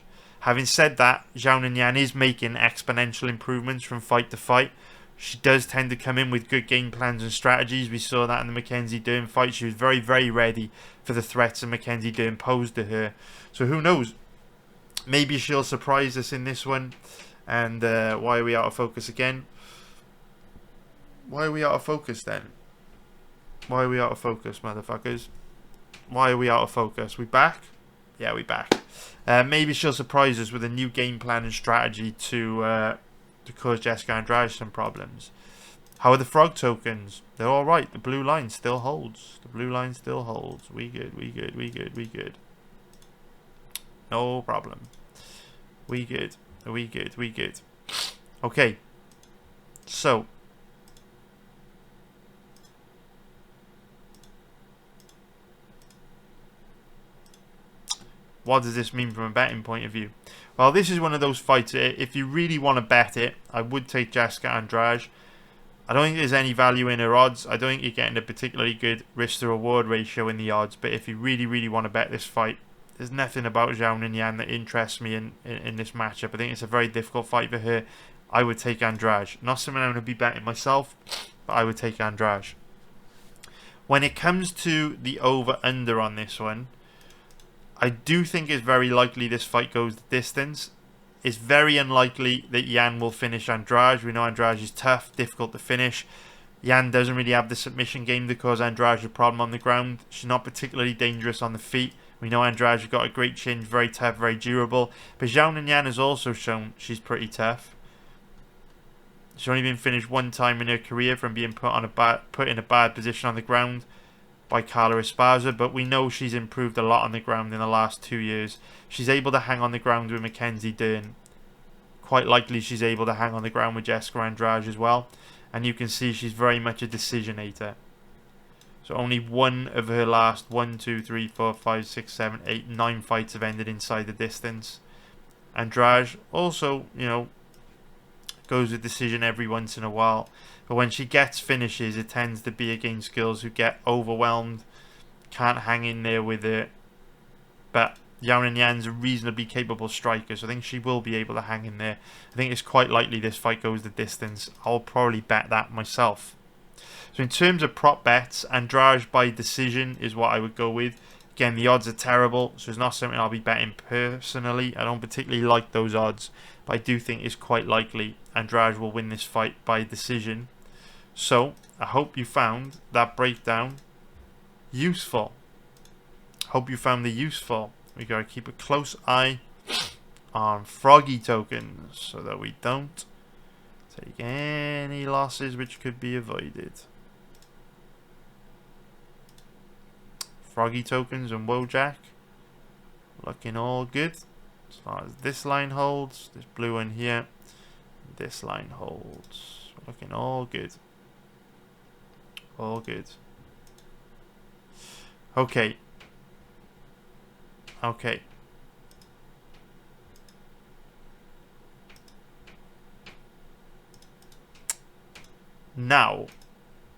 Having said that, Jourdain Yan is making exponential improvements from fight to fight. She does tend to come in with good game plans and strategies. We saw that in the Mackenzie Dern fight. She was very, very ready for the threats that Mackenzie Dern posed to her. So who knows? Maybe she'll surprise us in this one. And why are we out of focus again? Why are we out of focus then? Why are we out of focus, motherfuckers? Why are we out of focus? We back? Yeah, we back. Maybe she'll surprise us with a new game plan and strategy to cause Jessica Andrade some problems. How are the frog tokens? They're alright. The blue line still holds. The blue line still holds. We good, we good, we good, we good. No problem. We good, we good, we good. Okay. So. What does this mean from a betting point of view? Well, this is one of those fights. If you really want to bet it, I would take Jessica Andrade. I don't think there's any value in her odds. I don't think you're getting a particularly good risk to reward ratio in the odds. But if you really, really want to bet this fight, there's nothing about Jourdain Yan that interests me in this matchup. I think it's a very difficult fight for her. I would take Andrade. Not something I'm going to be betting myself, but I would take Andrade. When it comes to the over-under on this one, I do think it's very likely this fight goes the distance. It's very unlikely that Yan will finish Andrade. We know Andrade is tough, difficult to finish. Yan doesn't really have the submission game to cause Andrade a problem on the ground. She's not particularly dangerous on the feet. We know Andrade's got a great chin, very tough, very durable. But Jourdain Yan has also shown she's pretty tough. She's only been finished one time in her career from being put in a bad position on the ground by Carla Esparza, but we know she's improved a lot on the ground in the last 2 years. She's able to hang on the ground with Mackenzie Dern. Quite likely she's able to hang on the ground with Jessica Andrade as well. And you can see she's very much a decisionator. So only one of her last 1, 2, 3, 4, 5, 6, 7, 8, 9 fights have ended inside the distance. Andrade also, goes with decision every once in a while. But when she gets finishes, it tends to be against girls who get overwhelmed, can't hang in there with it. But Jourdain Yan's a reasonably capable striker, so I think she will be able to hang in there. I think it's quite likely this fight goes the distance. I'll probably bet that myself. So in terms of prop bets, Andrade by decision is what I would go with. Again, the odds are terrible, so it's not something I'll be betting personally. I don't particularly like those odds, but I do think it's quite likely Andrade will win this fight by decision. So, I hope you found that breakdown useful. Hope you found it useful. We gotta keep a close eye on froggy tokens so that we don't take any losses which could be avoided. Froggy tokens and Wojak looking all good as far as this line holds. This blue one here, this line holds. Looking all good. All good. Okay. Okay. Now,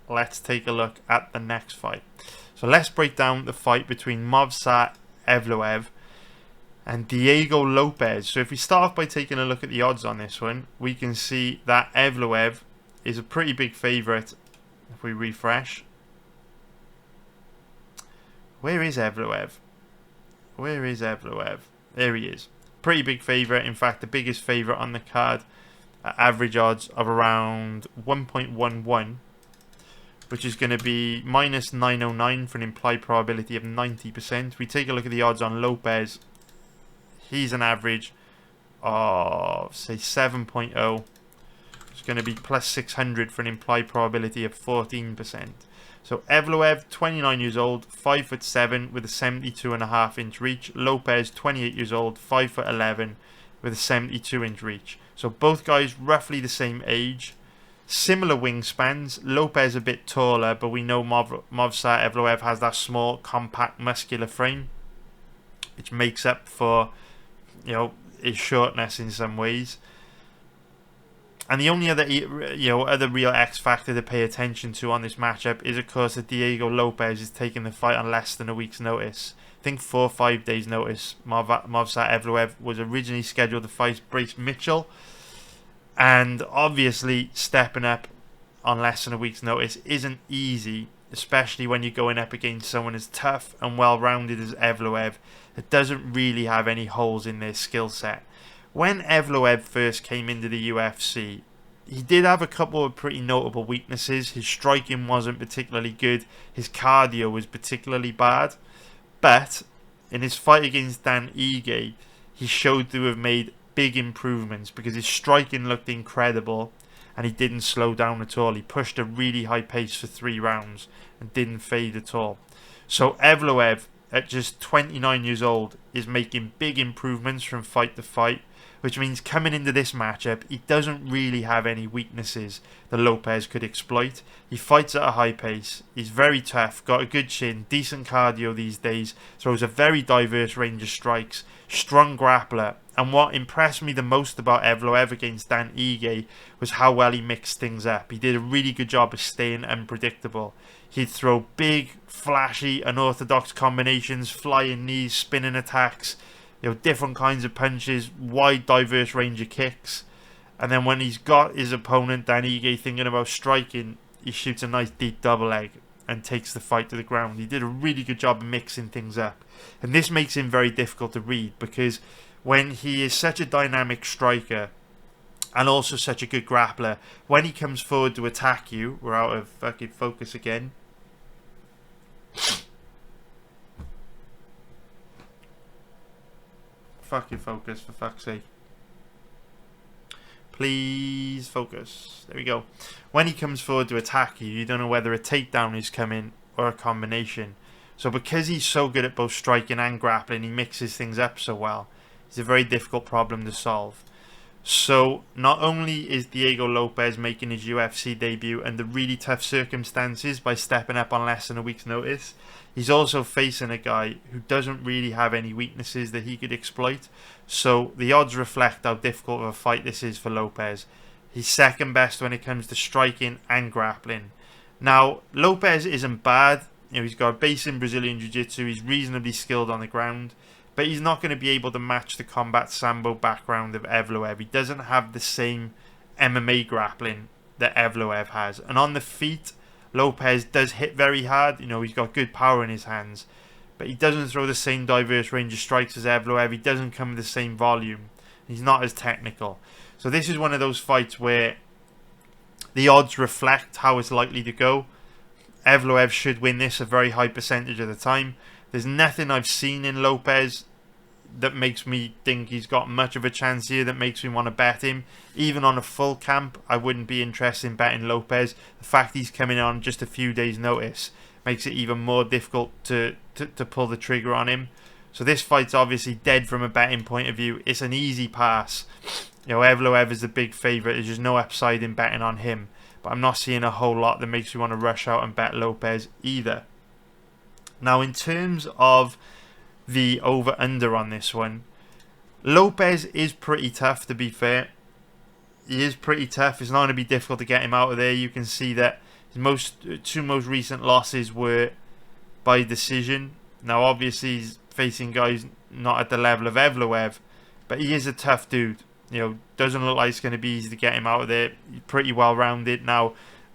let's take a look at the next fight. So let's break down the fight between Movsar Evloev and Diego Lopez. So if we start off by taking a look at the odds on this one, we can see that Evloev is a pretty big favourite. If we refresh, where is Evloev? Where is Evloev? There he is. Pretty big favourite. In fact, the biggest favourite on the card at average odds of around 1.11, which is going to be minus 909 for an implied probability of 90%. We take a look at the odds on Lopez. He's an average of, say, 7.0. It's going to be plus 600 for an implied probability of 14%. So Evloev, 29 years old, 5'7" with a 72.5-inch reach. Lopez, 28 years old, 5'11" with a 72-inch reach. So both guys roughly the same age. Similar wingspans. Lopez a bit taller, but we know Movsar Evloev has that small, compact, muscular frame, which makes up for, you know, his shortness in some ways. And the only other, other real X factor to pay attention to on this matchup is, of course, that Diego Lopez is taking the fight on less than a week's notice. I think 4 or 5 days' notice. Movsar Evloev was originally scheduled to fight Bryce Mitchell, and obviously stepping up on less than a week's notice isn't easy, especially when you're going up against someone as tough and well-rounded as Evloev that doesn't really have any holes in their skill set. When Evloev first came into the UFC, he did have a couple of pretty notable weaknesses. His striking wasn't particularly good. His cardio was particularly bad. But in his fight against Dan Ige, he showed to have made big improvements because his striking looked incredible and he didn't slow down at all. He pushed a really high pace for 3 rounds and didn't fade at all. So Evloev, at just 29 years old, is making big improvements from fight to fight, which means coming into this matchup, he doesn't really have any weaknesses that Lopez could exploit. He fights at a high pace, he's very tough, got a good chin, decent cardio these days, throws a very diverse range of strikes, strong grappler, and what impressed me the most about Evloev against Dan Ige was how well he mixed things up. He did a really good job of staying unpredictable. He'd throw big, flashy, unorthodox combinations, flying knees, spinning attacks, different kinds of punches, wide, diverse range of kicks. And then when he's got his opponent, Dan Ige, thinking about striking, he shoots a nice deep double leg and takes the fight to the ground. He did a really good job of mixing things up. And this makes him very difficult to read because when he is such a dynamic striker and also such a good grappler, when he comes forward to attack you, we're out of fucking focus again. Fucking focus, for fuck's sake. Please focus. There we go. When he comes forward to attack you, you don't know whether a takedown is coming or a combination. So because he's so good at both striking and grappling, he mixes things up so well. It's a very difficult problem to solve. So not only is Diego Lopez making his UFC debut under really tough circumstances by stepping up on less than a week's notice, he's also facing a guy who doesn't really have any weaknesses that he could exploit. So the odds reflect how difficult of a fight this is for Lopez. He's second best when it comes to striking and grappling. Now, Lopez isn't bad. He's got a base in Brazilian Jiu-Jitsu. He's reasonably skilled on the ground. But he's not going to be able to match the combat sambo background of Evloev. He doesn't have the same MMA grappling that Evloev has. And on the feet, Lopez does hit very hard. He's got good power in his hands. But he doesn't throw the same diverse range of strikes as Evloev. He doesn't come with the same volume. He's not as technical. So this is one of those fights where the odds reflect how it's likely to go. Evloev should win this a very high percentage of the time. There's nothing I've seen in Lopez that makes me think he's got much of a chance here, that makes me want to bet him. Even on a full camp, I wouldn't be interested in betting Lopez. The fact he's coming on just a few days' notice makes it even more difficult to pull the trigger on him. So this fight's obviously dead from a betting point of view. It's an easy pass. Evloev is the big favourite. There's just no upside in betting on him. But I'm not seeing a whole lot that makes me want to rush out and bet Lopez either. Now, in terms of the over-under on this one, Lopez is pretty tough, to be fair. He is pretty tough. It's not going to be difficult to get him out of there. You can see that His two most recent losses were by decision. Now, obviously, he's facing guys not at the level of Evloev, but he is a tough dude. You know, doesn't look like it's going to be easy to get him out of there. He's pretty well rounded. Now,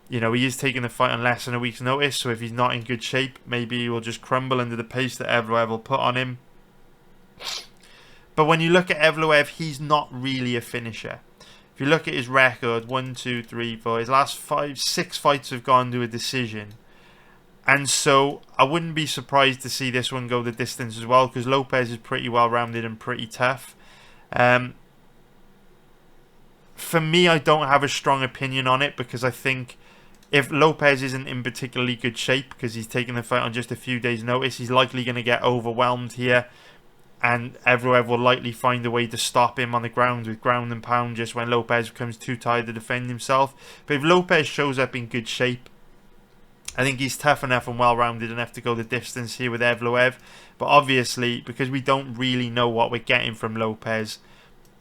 you know, he is taking the fight on less than a week's notice, so if he's not in good shape, maybe he will just crumble under the pace that Evloev will put on him. But when you look at Evloev, he's not really a finisher. If you look at his record, 1, 2, 3, 4, his last 6 fights have gone to a decision. And so I wouldn't be surprised to see this one go the distance as well, because Lopez is pretty well rounded and pretty tough. For me, I don't have a strong opinion on it, because I think if Lopez isn't in particularly good shape, because he's taking the fight on just a few days' notice, he's likely going to get overwhelmed here. And Evloev will likely find a way to stop him on the ground with ground and pound just when Lopez becomes too tired to defend himself. But if Lopez shows up in good shape, I think he's tough enough and well-rounded enough to go the distance here with Evloev. But obviously, because we don't really know what we're getting from Lopez,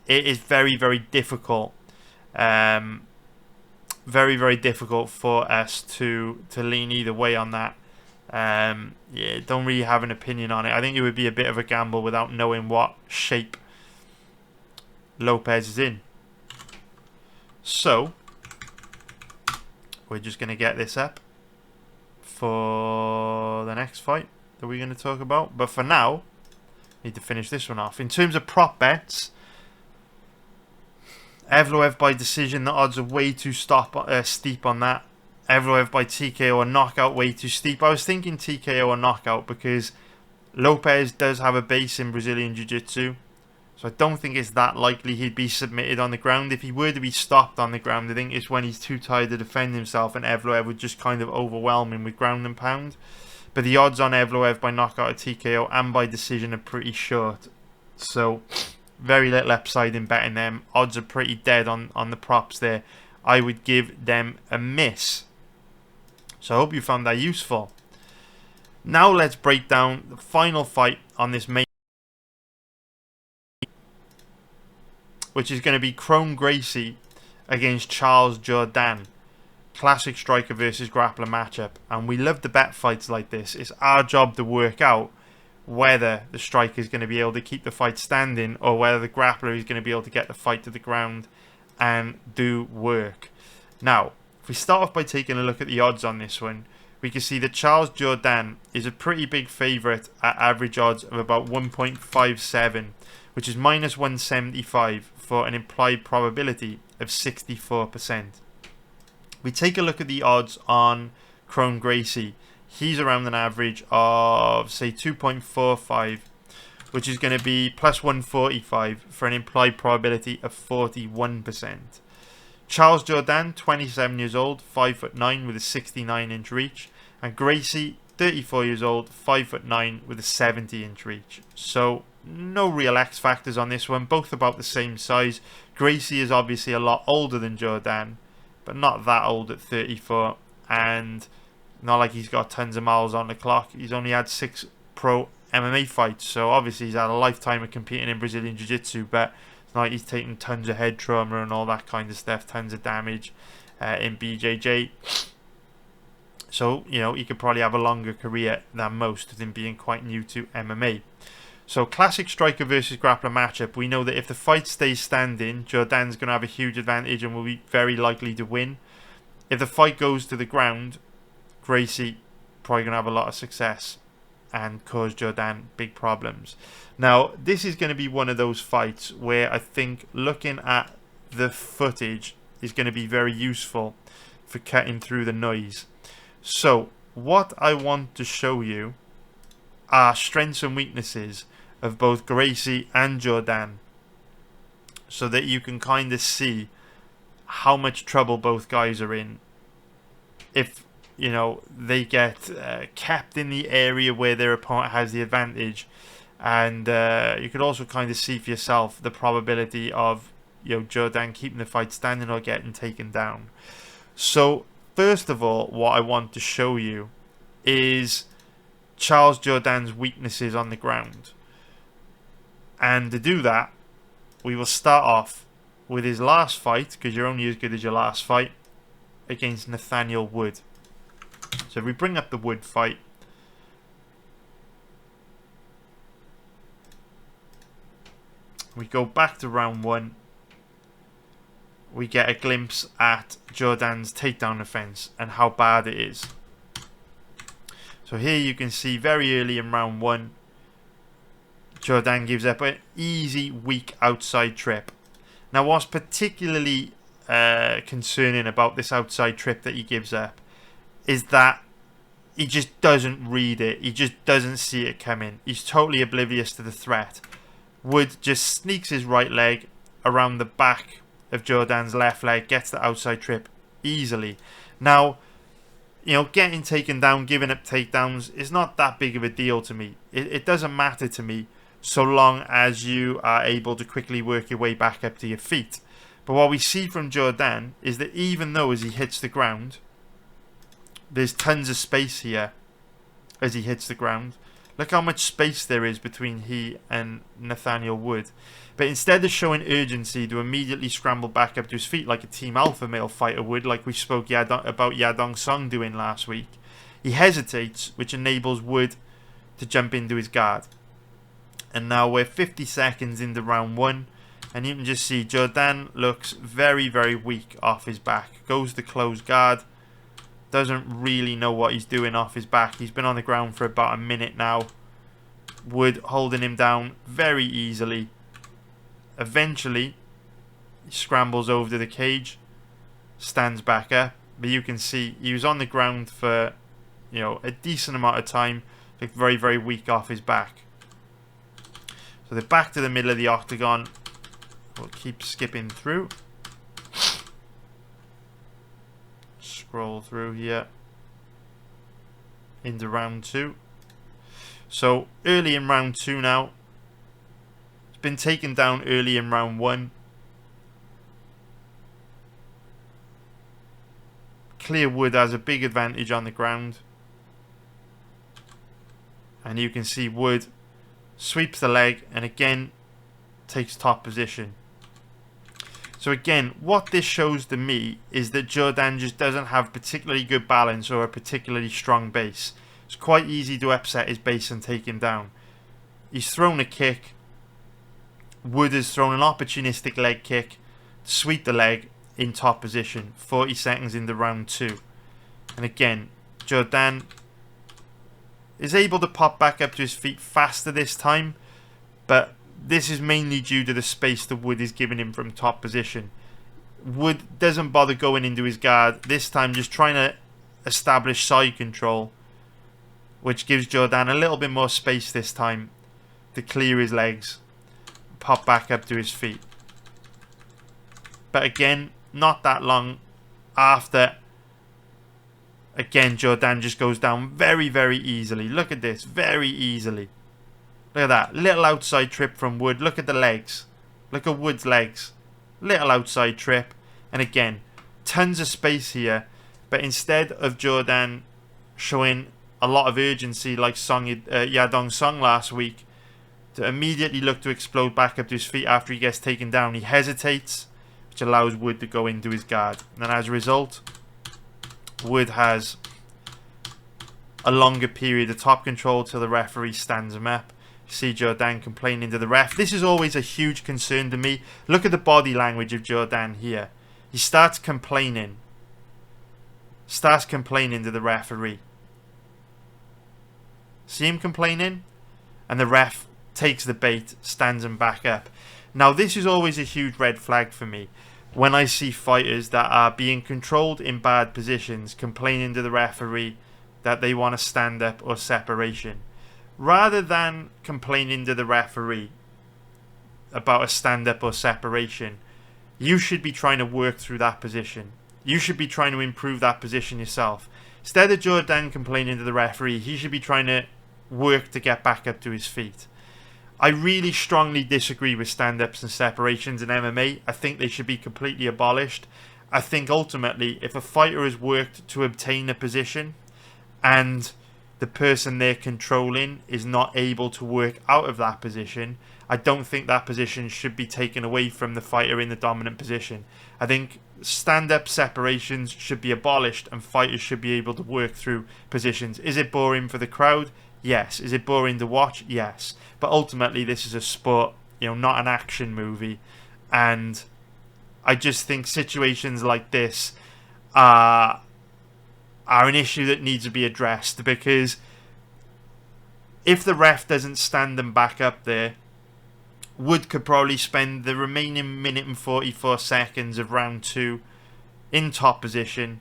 it is very, very difficult. Very, very difficult for us to lean either way on that. Yeah, don't really have an opinion on it. I think it would be a bit of a gamble without knowing what shape Lopez is in. So, we're just going to get this up for the next fight that we're going to talk about. But for now, need to finish this one off. In terms of prop bets, Evloev by decision, the odds are way too steep on that. Evloev by TKO or knockout, way too steep. I was thinking TKO or knockout because Lopez does have a base in Brazilian Jiu-Jitsu. So I don't think it's that likely he'd be submitted on the ground. If he were to be stopped on the ground, I think it's when he's too tired to defend himself and Evloev would just kind of overwhelm him with ground and pound. But the odds on Evloev by knockout or TKO and by decision are pretty short. So very little upside in betting them. Odds are pretty dead on the props there. I would give them a miss. So I hope you found that useful. Now let's break down the final fight on this main, which is going to be Gracie against Jourdain. Classic striker versus grappler matchup. And we love to bet fights like this. It's our job to work out whether the striker is going to be able to keep the fight standing or whether the grappler is going to be able to get the fight to the ground and do work. Now, if we start off by taking a look at the odds on this one, we can see that Jourdain is a pretty big favourite at average odds of about 1.57, which is minus 175 for an implied probability of 64%. We take a look at the odds on Gracie. He's around an average of, say, 2.45, which is going to be plus 145 for an implied probability of 41%. Jourdain, 27 years old, 5'9" with a 69-inch reach. And Gracie, 34 years old, 5'9" with a 70-inch reach. So, no real X factors on this one. Both about the same size. Gracie is obviously a lot older than Jourdain, but not that old at 34. And not like he's got tons of miles on the clock. He's only had 6 pro MMA fights. So, obviously, he's had a lifetime of competing in Brazilian Jiu-Jitsu, but like he's taking tons of head trauma and all that kind of stuff, tons of damage in BJJ. So, you know, he could probably have a longer career than most with him being quite new to MMA. So, classic striker versus grappler matchup. We know that if the fight stays standing, Jourdain's going to have a huge advantage and will be very likely to win. If the fight goes to the ground, Gracie probably going to have a lot of success and cause Jourdain big problems. Now, this is going to be one of those fights where I think looking at the footage is going to be very useful for cutting through the noise. So, what I want to show you are strengths and weaknesses of both Gracie and Jourdain, so that you can kind of see how much trouble both guys are in if, you know, they get kept in the area where their opponent has the advantage. And you could also kind of see for yourself the probability of, you know, Jourdain keeping the fight standing or getting taken down. So, first of all, what I want to show you is Jourdain's weaknesses on the ground. And to do that, we will start off with his last fight, because you're only as good as your last fight, against Nathaniel Wood. So if we bring up the Wood fight, we go back to round 1. We get a glimpse at Jourdain's takedown defense and how bad it is. So here you can see very early in round 1, Jourdain gives up an easy, weak outside trip. Now what's particularly concerning about this outside trip that he gives up is that he just doesn't read it. He just doesn't see it coming. He's totally oblivious to the threat. Wood just sneaks his right leg around the back of Jourdain's left leg, gets the outside trip easily. Now, you know, getting taken down, giving up takedowns is not that big of a deal to me. It doesn't matter to me so long as you are able to quickly work your way back up to your feet. But what we see from Jourdain is that even though as he hits the ground, there's tons of space here as he hits the ground. Look how much space there is between he and Nathaniel Wood. But instead of showing urgency to immediately scramble back up to his feet like a Team Alpha male fighter would, like we spoke about Yadong Song doing last week, he hesitates, which enables Wood to jump into his guard. And now we're 50 seconds into round 1, and you can just see Jourdain looks very, very weak off his back. Goes to close guard. Doesn't really know what he's doing off his back. He's been on the ground for about a minute now. Wood holding him down very easily. Eventually, he scrambles over to the cage, stands back up. But you can see he was on the ground for, you know, a decent amount of time. Looked very, very weak off his back. So they're back to the middle of the octagon. We'll keep skipping through. Scroll through here into round 2. So early in round 2 now. It's been taken down early in round 1. Clear Wood has a big advantage on the ground. And you can see Wood sweeps the leg and again takes top position. So again, what this shows to me is that Jourdain just doesn't have particularly good balance or a particularly strong base. It's quite easy to upset his base and take him down. He's thrown a kick. Wood has thrown an opportunistic leg kick to sweep the leg in top position. 40 seconds into round 2. And again, Jourdain is able to pop back up to his feet faster this time, but this is mainly due to the space that Wood is giving him from top position. Wood doesn't bother going into his guard, this time just trying to establish side control, which gives Jourdain a little bit more space this time to clear his legs, pop back up to his feet. But again, not that long after, again Jourdain just goes down very, very easily. Look at this, very easily. Look at that. Little outside trip from Wood. Look at the legs. Look at Wood's legs. Little outside trip. And again, tons of space here. But instead of Jourdain showing a lot of urgency like Yadong Song last week, to immediately look to explode back up to his feet after he gets taken down, he hesitates, which allows Wood to go into his guard. And as a result, Wood has a longer period of top control till the referee stands him up. See Jourdain complaining to the ref. This is always a huge concern to me. Look at the body language of Jourdain here. He starts complaining. Starts complaining to the referee. See him complaining? And the ref takes the bait, stands him back up. Now this is always a huge red flag for me. When I see fighters that are being controlled in bad positions, complaining to the referee that they want to stand up or separation. Rather than complaining to the referee about a stand-up or separation, you should be trying to work through that position. You should be trying to improve that position yourself. Instead of Jourdain complaining to the referee, he should be trying to work to get back up to his feet. I really strongly disagree with stand-ups and separations in MMA. I think they should be completely abolished. I think ultimately, if a fighter has worked to obtain a position and the person they're controlling is not able to work out of that position, I don't think that position should be taken away from the fighter in the dominant position. I think stand-up separations should be abolished and fighters should be able to work through positions. Is it boring for the crowd? Yes. Is it boring to watch? Yes. But ultimately, this is a sport, not an action movie. And I just think situations like this are an issue that needs to be addressed, because if the ref doesn't stand them back up there, Wood could probably spend the remaining minute and 44 seconds of round 2 in top position.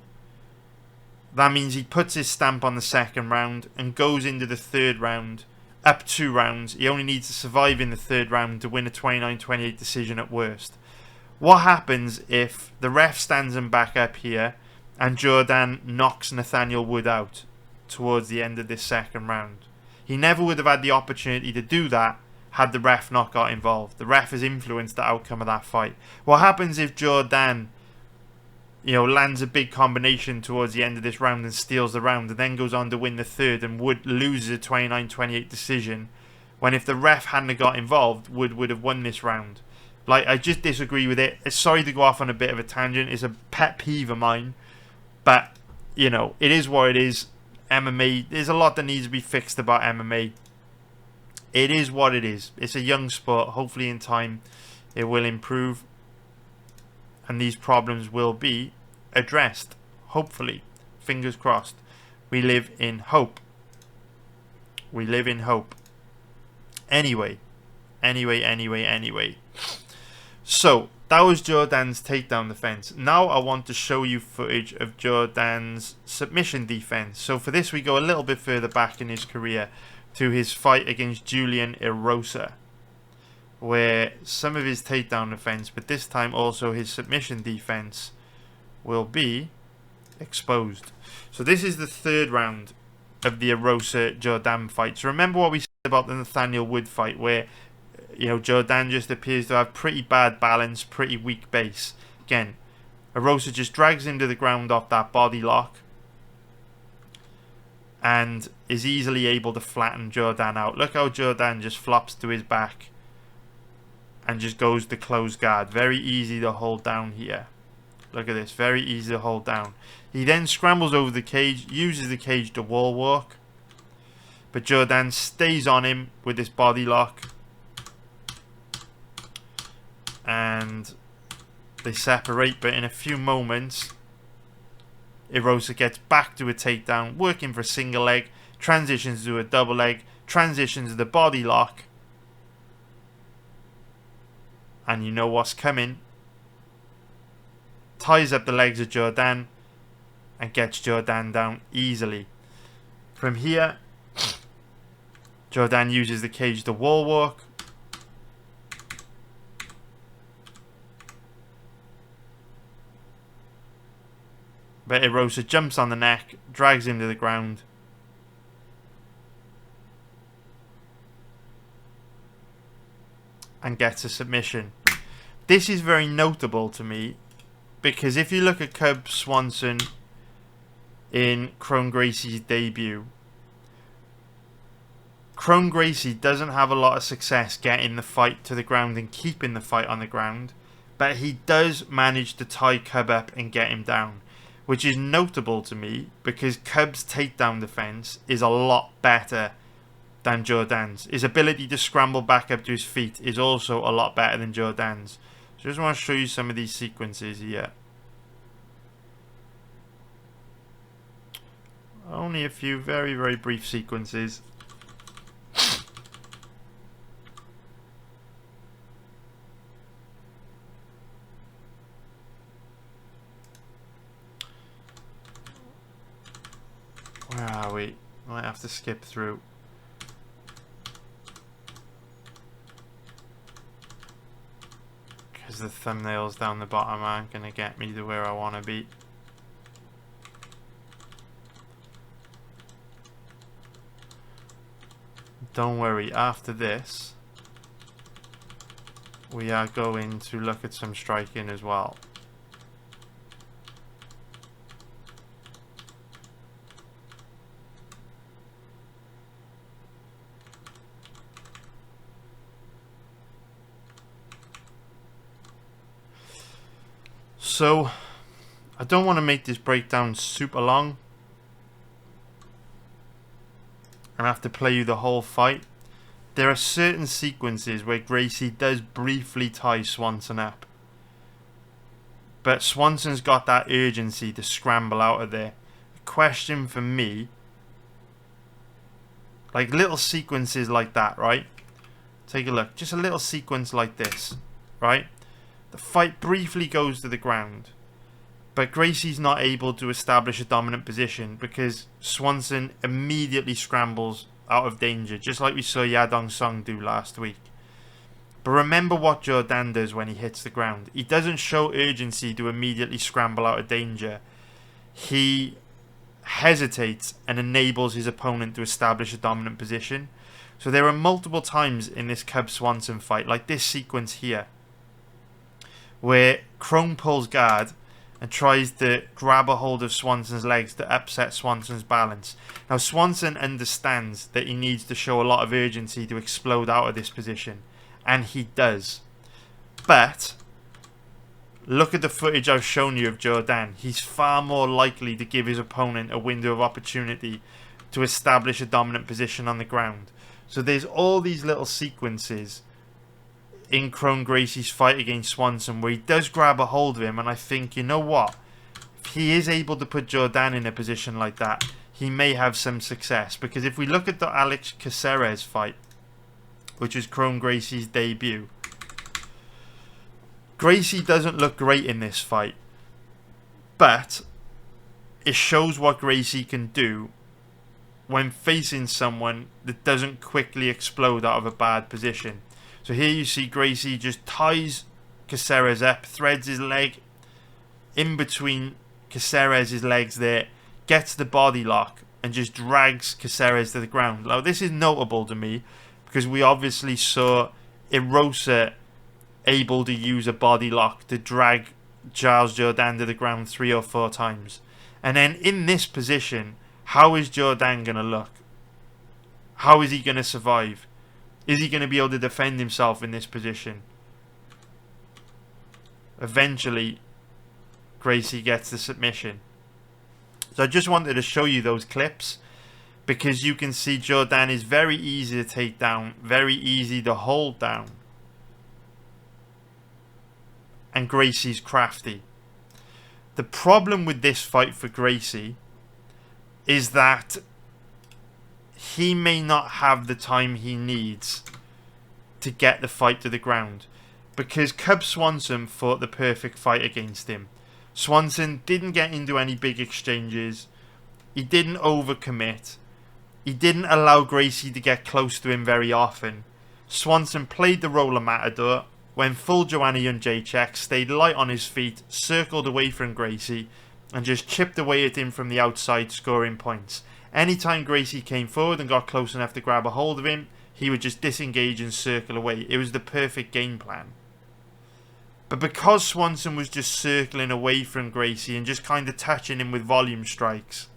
That means he puts his stamp on the second round and goes into the third round up 2 rounds. He only needs to survive in the third round to win a 29-28 decision at worst. What happens if the ref stands him back up here and Jourdain knocks Nathaniel Wood out towards the end of this second round? He never would have had the opportunity to do that had the ref not got involved. The ref has influenced the outcome of that fight. What happens if Jourdain, lands a big combination towards the end of this round and steals the round and then goes on to win the third and Wood loses a 29-28 decision, when if the ref hadn't got involved, Wood would have won this round? I just disagree with it. Sorry to go off on a bit of a tangent. It's a pet peeve of mine. But, it is what it is. MMA, there's a lot that needs to be fixed about MMA. It is what it is. It's a young sport. Hopefully in time it will improve and these problems will be addressed. Hopefully. Fingers crossed. We live in hope. We live in hope. Anyway. So, that was Jourdain's takedown defense. Now I want to show you footage of Jourdain's submission defense. So for this we go a little bit further back in his career to his fight against Julian Erosa, where some of his takedown defense, but this time also his submission defense, will be exposed. So this is the third round of the Erosa-Jourdain fight. So remember what we said about the Nathaniel Wood fight, where Jourdain just appears to have pretty bad balance, pretty weak base. Again, Erosa just drags him to the ground off that body lock and is easily able to flatten Jourdain out. Look how Jourdain just flops to his back and just goes to close guard. Very easy to hold down here. Look at this, very easy to hold down. He then scrambles over the cage, uses the cage to wall walk, but Jourdain stays on him with this body lock and they separate. But in a few moments Erosa gets back to a takedown, working for a single leg, transitions to a double leg, transitions to the body lock, and you know what's coming. Ties up the legs of Jourdain and gets Jourdain down easily. From here, Jourdain uses the cage to wall walk, but Erosa jumps on the neck, drags him to the ground, and gets a submission. This is very notable to me, because if you look at Cub Swanson in Crone Gracie's debut, Crone Gracie doesn't have a lot of success getting the fight to the ground and keeping the fight on the ground, but he does manage to tie Cub up and get him down, which is notable to me because Cub's takedown defense is a lot better than Jourdain's. His ability to scramble back up to his feet is also a lot better than Jourdain's. So I just want to show you some of these sequences here. Only a few very, very brief sequences. Where are we? I might have to skip through. Because the thumbnails down the bottom aren't going to get me to where I want to be. Don't worry, after this, we are going to look at some striking as well. So, I don't want to make this breakdown super long and have to play you the whole fight. There are certain sequences where Gracie does briefly tie Swanson up, but Swanson's got that urgency to scramble out of there. The question for me, like little sequences like that, right? Take a look. Just a little sequence like this, right? The fight briefly goes to the ground, but Gracie's not able to establish a dominant position because Swanson immediately scrambles out of danger, just like we saw Yadong Song do last week. But remember what Jourdain does when he hits the ground. He doesn't show urgency to immediately scramble out of danger. He hesitates and enables his opponent to establish a dominant position. So there are multiple times in this Cub-Swanson fight, like this sequence here, where Crone pulls guard and tries to grab a hold of Swanson's legs to upset Swanson's balance. Now Swanson understands that he needs to show a lot of urgency to explode out of this position, and he does. But look at the footage I've shown you of Jourdain. He's far more likely to give his opponent a window of opportunity to establish a dominant position on the ground. So there's all these little sequences in Crone Gracie's fight against Swanson where he does grab a hold of him, and I think, you know what, if he is able to put Jourdain in a position like that, he may have some success. Because if we look at the Alex Caceres fight, which is Crone Gracie's debut, Gracie doesn't look great in this fight, but it shows what Gracie can do when facing someone that doesn't quickly explode out of a bad position. So here you see Gracie just ties Caceres up, threads his leg in between Caceres' legs there, gets the body lock and just drags Caceres to the ground. Now this is notable to me because we obviously saw Erosa able to use a body lock to drag Giles Jourdain to the ground 3 or 4 times. And then in this position, how is Jourdain going to look? How is he going to survive? Is he going to be able to defend himself in this position? Eventually, Gracie gets the submission. So I just wanted to show you those clips because you can see Jourdain is very easy to take down, very easy to hold down. And Gracie's crafty. The problem with this fight for Gracie is that he may not have the time he needs to get the fight to the ground, because Cub Swanson fought the perfect fight against him. Swanson didn't get into any big exchanges, he didn't overcommit, he didn't allow Gracie to get close to him very often. Swanson played the role of Matador, went full Joanna Jędrzejczyk, stayed light on his feet, circled away from Gracie and just chipped away at him from the outside, scoring points. Anytime Gracie came forward and got close enough to grab a hold of him, he would just disengage and circle away. It was the perfect game plan. But because Swanson was just circling away from Gracie and just kind of touching him with volume strikes,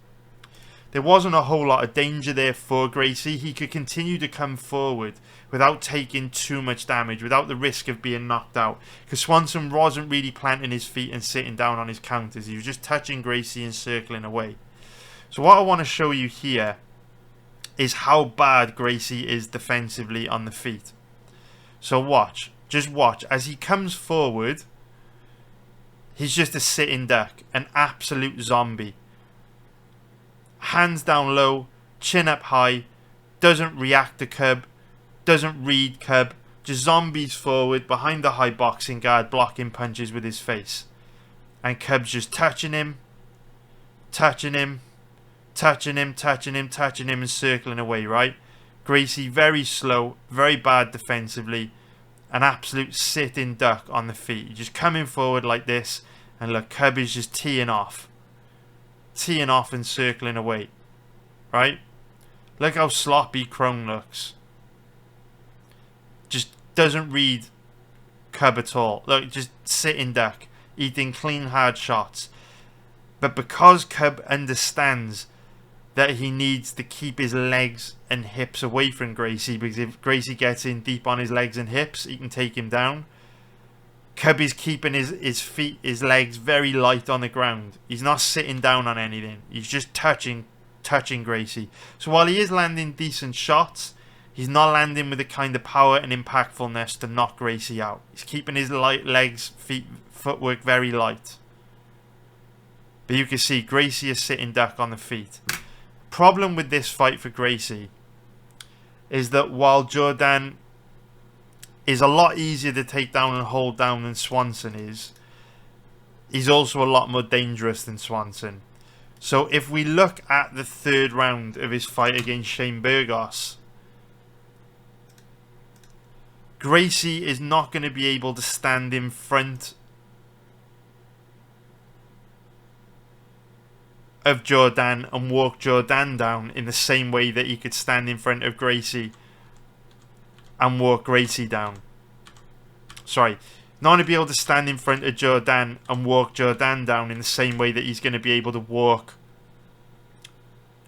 there wasn't a whole lot of danger there for Gracie. He could continue to come forward without taking too much damage, without the risk of being knocked out. Because Swanson wasn't really planting his feet and sitting down on his counters. He was just touching Gracie and circling away. So what I want to show you here is how bad Gracie is defensively on the feet. So watch. Just watch. As he comes forward, he's just a sitting duck. An absolute zombie. Hands down low, chin up high, doesn't react to Cub, doesn't read Cub, just zombies forward behind the high boxing guard, blocking punches with his face. And Cub's just touching him, touching him, touching him, touching him, touching him and circling away, right? Gracie very slow, very bad defensively, an absolute sitting duck on the feet. Just coming forward like this, and look, Cub is just teeing off and circling away, right? Look how sloppy Crone looks. Just doesn't read Cub at all. Look, just sitting duck, eating clean hard shots. But because Cub understands that he needs to keep his legs and hips away from Gracie, because if Gracie gets in deep on his legs and hips, he can take him down. Cubby's keeping his legs very light on the ground. He's not sitting down on anything. He's just touching Gracie. So while he is landing decent shots, he's not landing with the kind of power and impactfulness to knock Gracie out. He's keeping his footwork very light. But you can see Gracie is sitting duck on the feet. Problem with this fight for Gracie is that while Jourdain is a lot easier to take down and hold down than Swanson is, he's also a lot more dangerous than Swanson. So if we look at the third round of his fight against Shane Burgos, Gracie is not going to be able to stand in front of Jourdain and walk Jourdain down in the same way that he could stand in front of Gracie and walk Gracie down. Sorry, not going to be able to stand in front of Jourdain and walk Jourdain down in the same way that he's going to be able to walk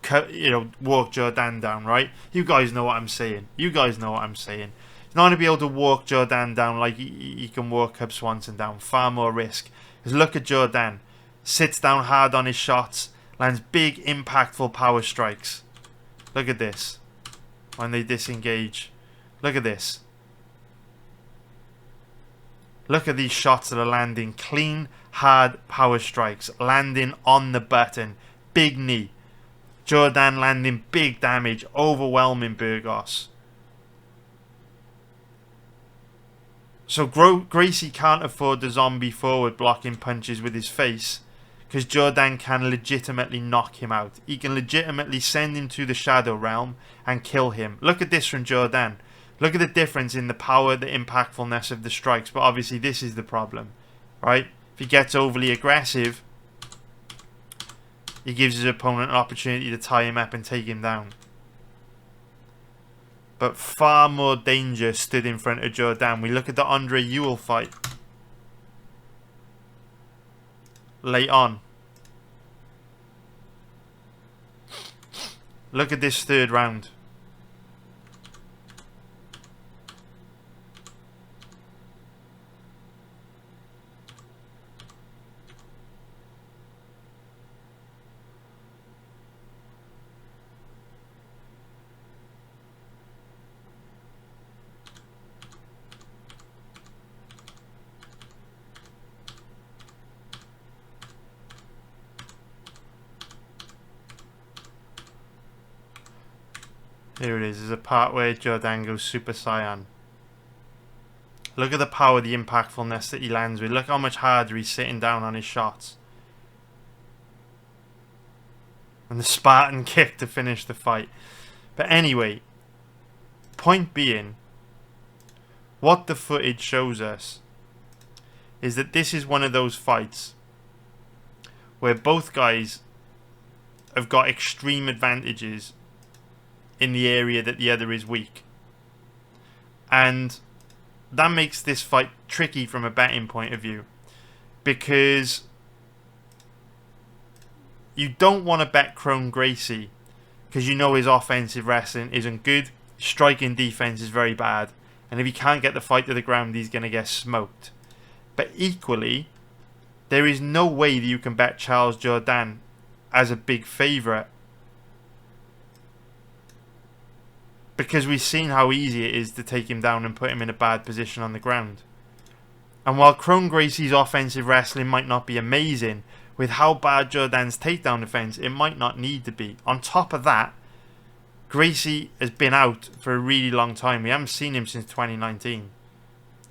Jourdain down, right? You guys know what I'm saying. He's not going to be able to walk Jourdain down like he can walk Cub Swanson down. Far more risk. Because look at Jourdain. Sits down hard on his shots. Lands big, impactful power strikes. Look at this. When they disengage. Look at this. Look at these shots that are landing. Clean, hard power strikes. Landing on the button. Big knee. Jourdain landing big damage. Overwhelming Burgos. So Gracie can't afford the zombie forward blocking punches with his face, because Jourdain can legitimately knock him out. He can legitimately send him to the Shadow Realm and kill him. Look at this from Jourdain. Look at the difference in the power, the impactfulness of the strikes. But obviously this is the problem, right? If he gets overly aggressive, he gives his opponent an opportunity to tie him up and take him down. But far more danger stood in front of Jourdain. We look at the Andre Ewell fight late on. Look at this third round. Here it is. There's a part where Jourdain goes Super Saiyan. Look at the power, the impactfulness that he lands with. Look how much harder he's sitting down on his shots. And the Spartan kick to finish the fight. But anyway, point being, what the footage shows us is that this is one of those fights where both guys have got extreme advantages in the area that the other is weak. And that makes this fight tricky from a betting point of view, because you don't want to bet Crone Gracie because you know his offensive wrestling isn't good, striking defense is very bad, and if he can't get the fight to the ground, he's going to get smoked. But equally, there is no way that you can bet Charles Jourdain as a big favourite, because we've seen how easy it is to take him down and put him in a bad position on the ground. And while Crone Gracie's offensive wrestling might not be amazing, with how bad Jourdain's takedown defense, it might not need to be. On top of that, Gracie has been out for a really long time. We haven't seen him since 2019.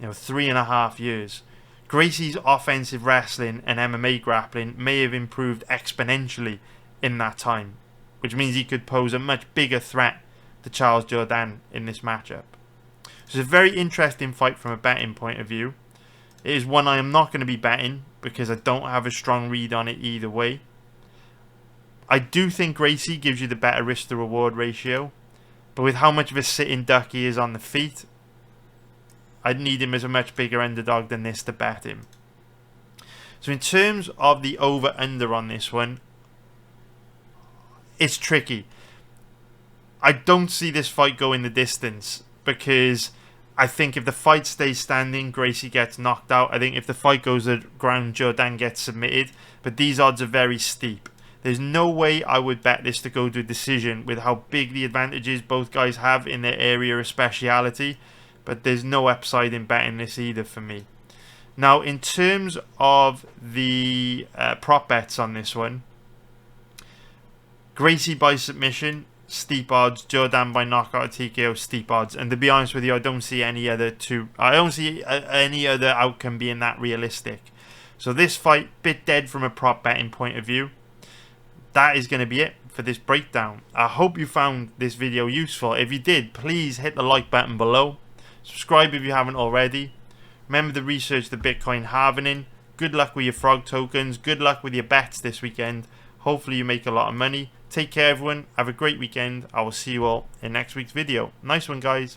3.5 years. Gracie's offensive wrestling and MMA grappling may have improved exponentially in that time, which means he could pose a much bigger threat to Charles Jourdain in this matchup. So it's a very interesting fight from a betting point of view. It is one I am not going to be betting because I don't have a strong read on it either way. I do think Gracie gives you the better risk to reward ratio, but with how much of a sitting duck he is on the feet, I'd need him as a much bigger underdog than this to bet him. So in terms of the over-under on this one, it's tricky. I don't see this fight going the distance because I think if the fight stays standing, Gracie gets knocked out. I think if the fight goes to the ground, Jourdain gets submitted. But these odds are very steep. There's no way I would bet this to go to a decision with how big the advantages both guys have in their area of speciality. But there's no upside in betting this either for me. Now, in terms of the prop bets on this one, Gracie by submission, steep odds. Jourdain by knockout or TKO, steep odds. And to be honest with you, I don't see any other any other outcome being that realistic. So this fight, bit dead from a prop betting point of view. That is going to be it for this breakdown. I hope you found this video useful. If you did, please hit the like button below. Subscribe if you haven't already. Remember to research the Bitcoin halving. Good luck with your frog tokens. Good luck with your bets this weekend. Hopefully you make a lot of money. Take care everyone. Have a great weekend. I will see you all in next week's video. Nice one guys.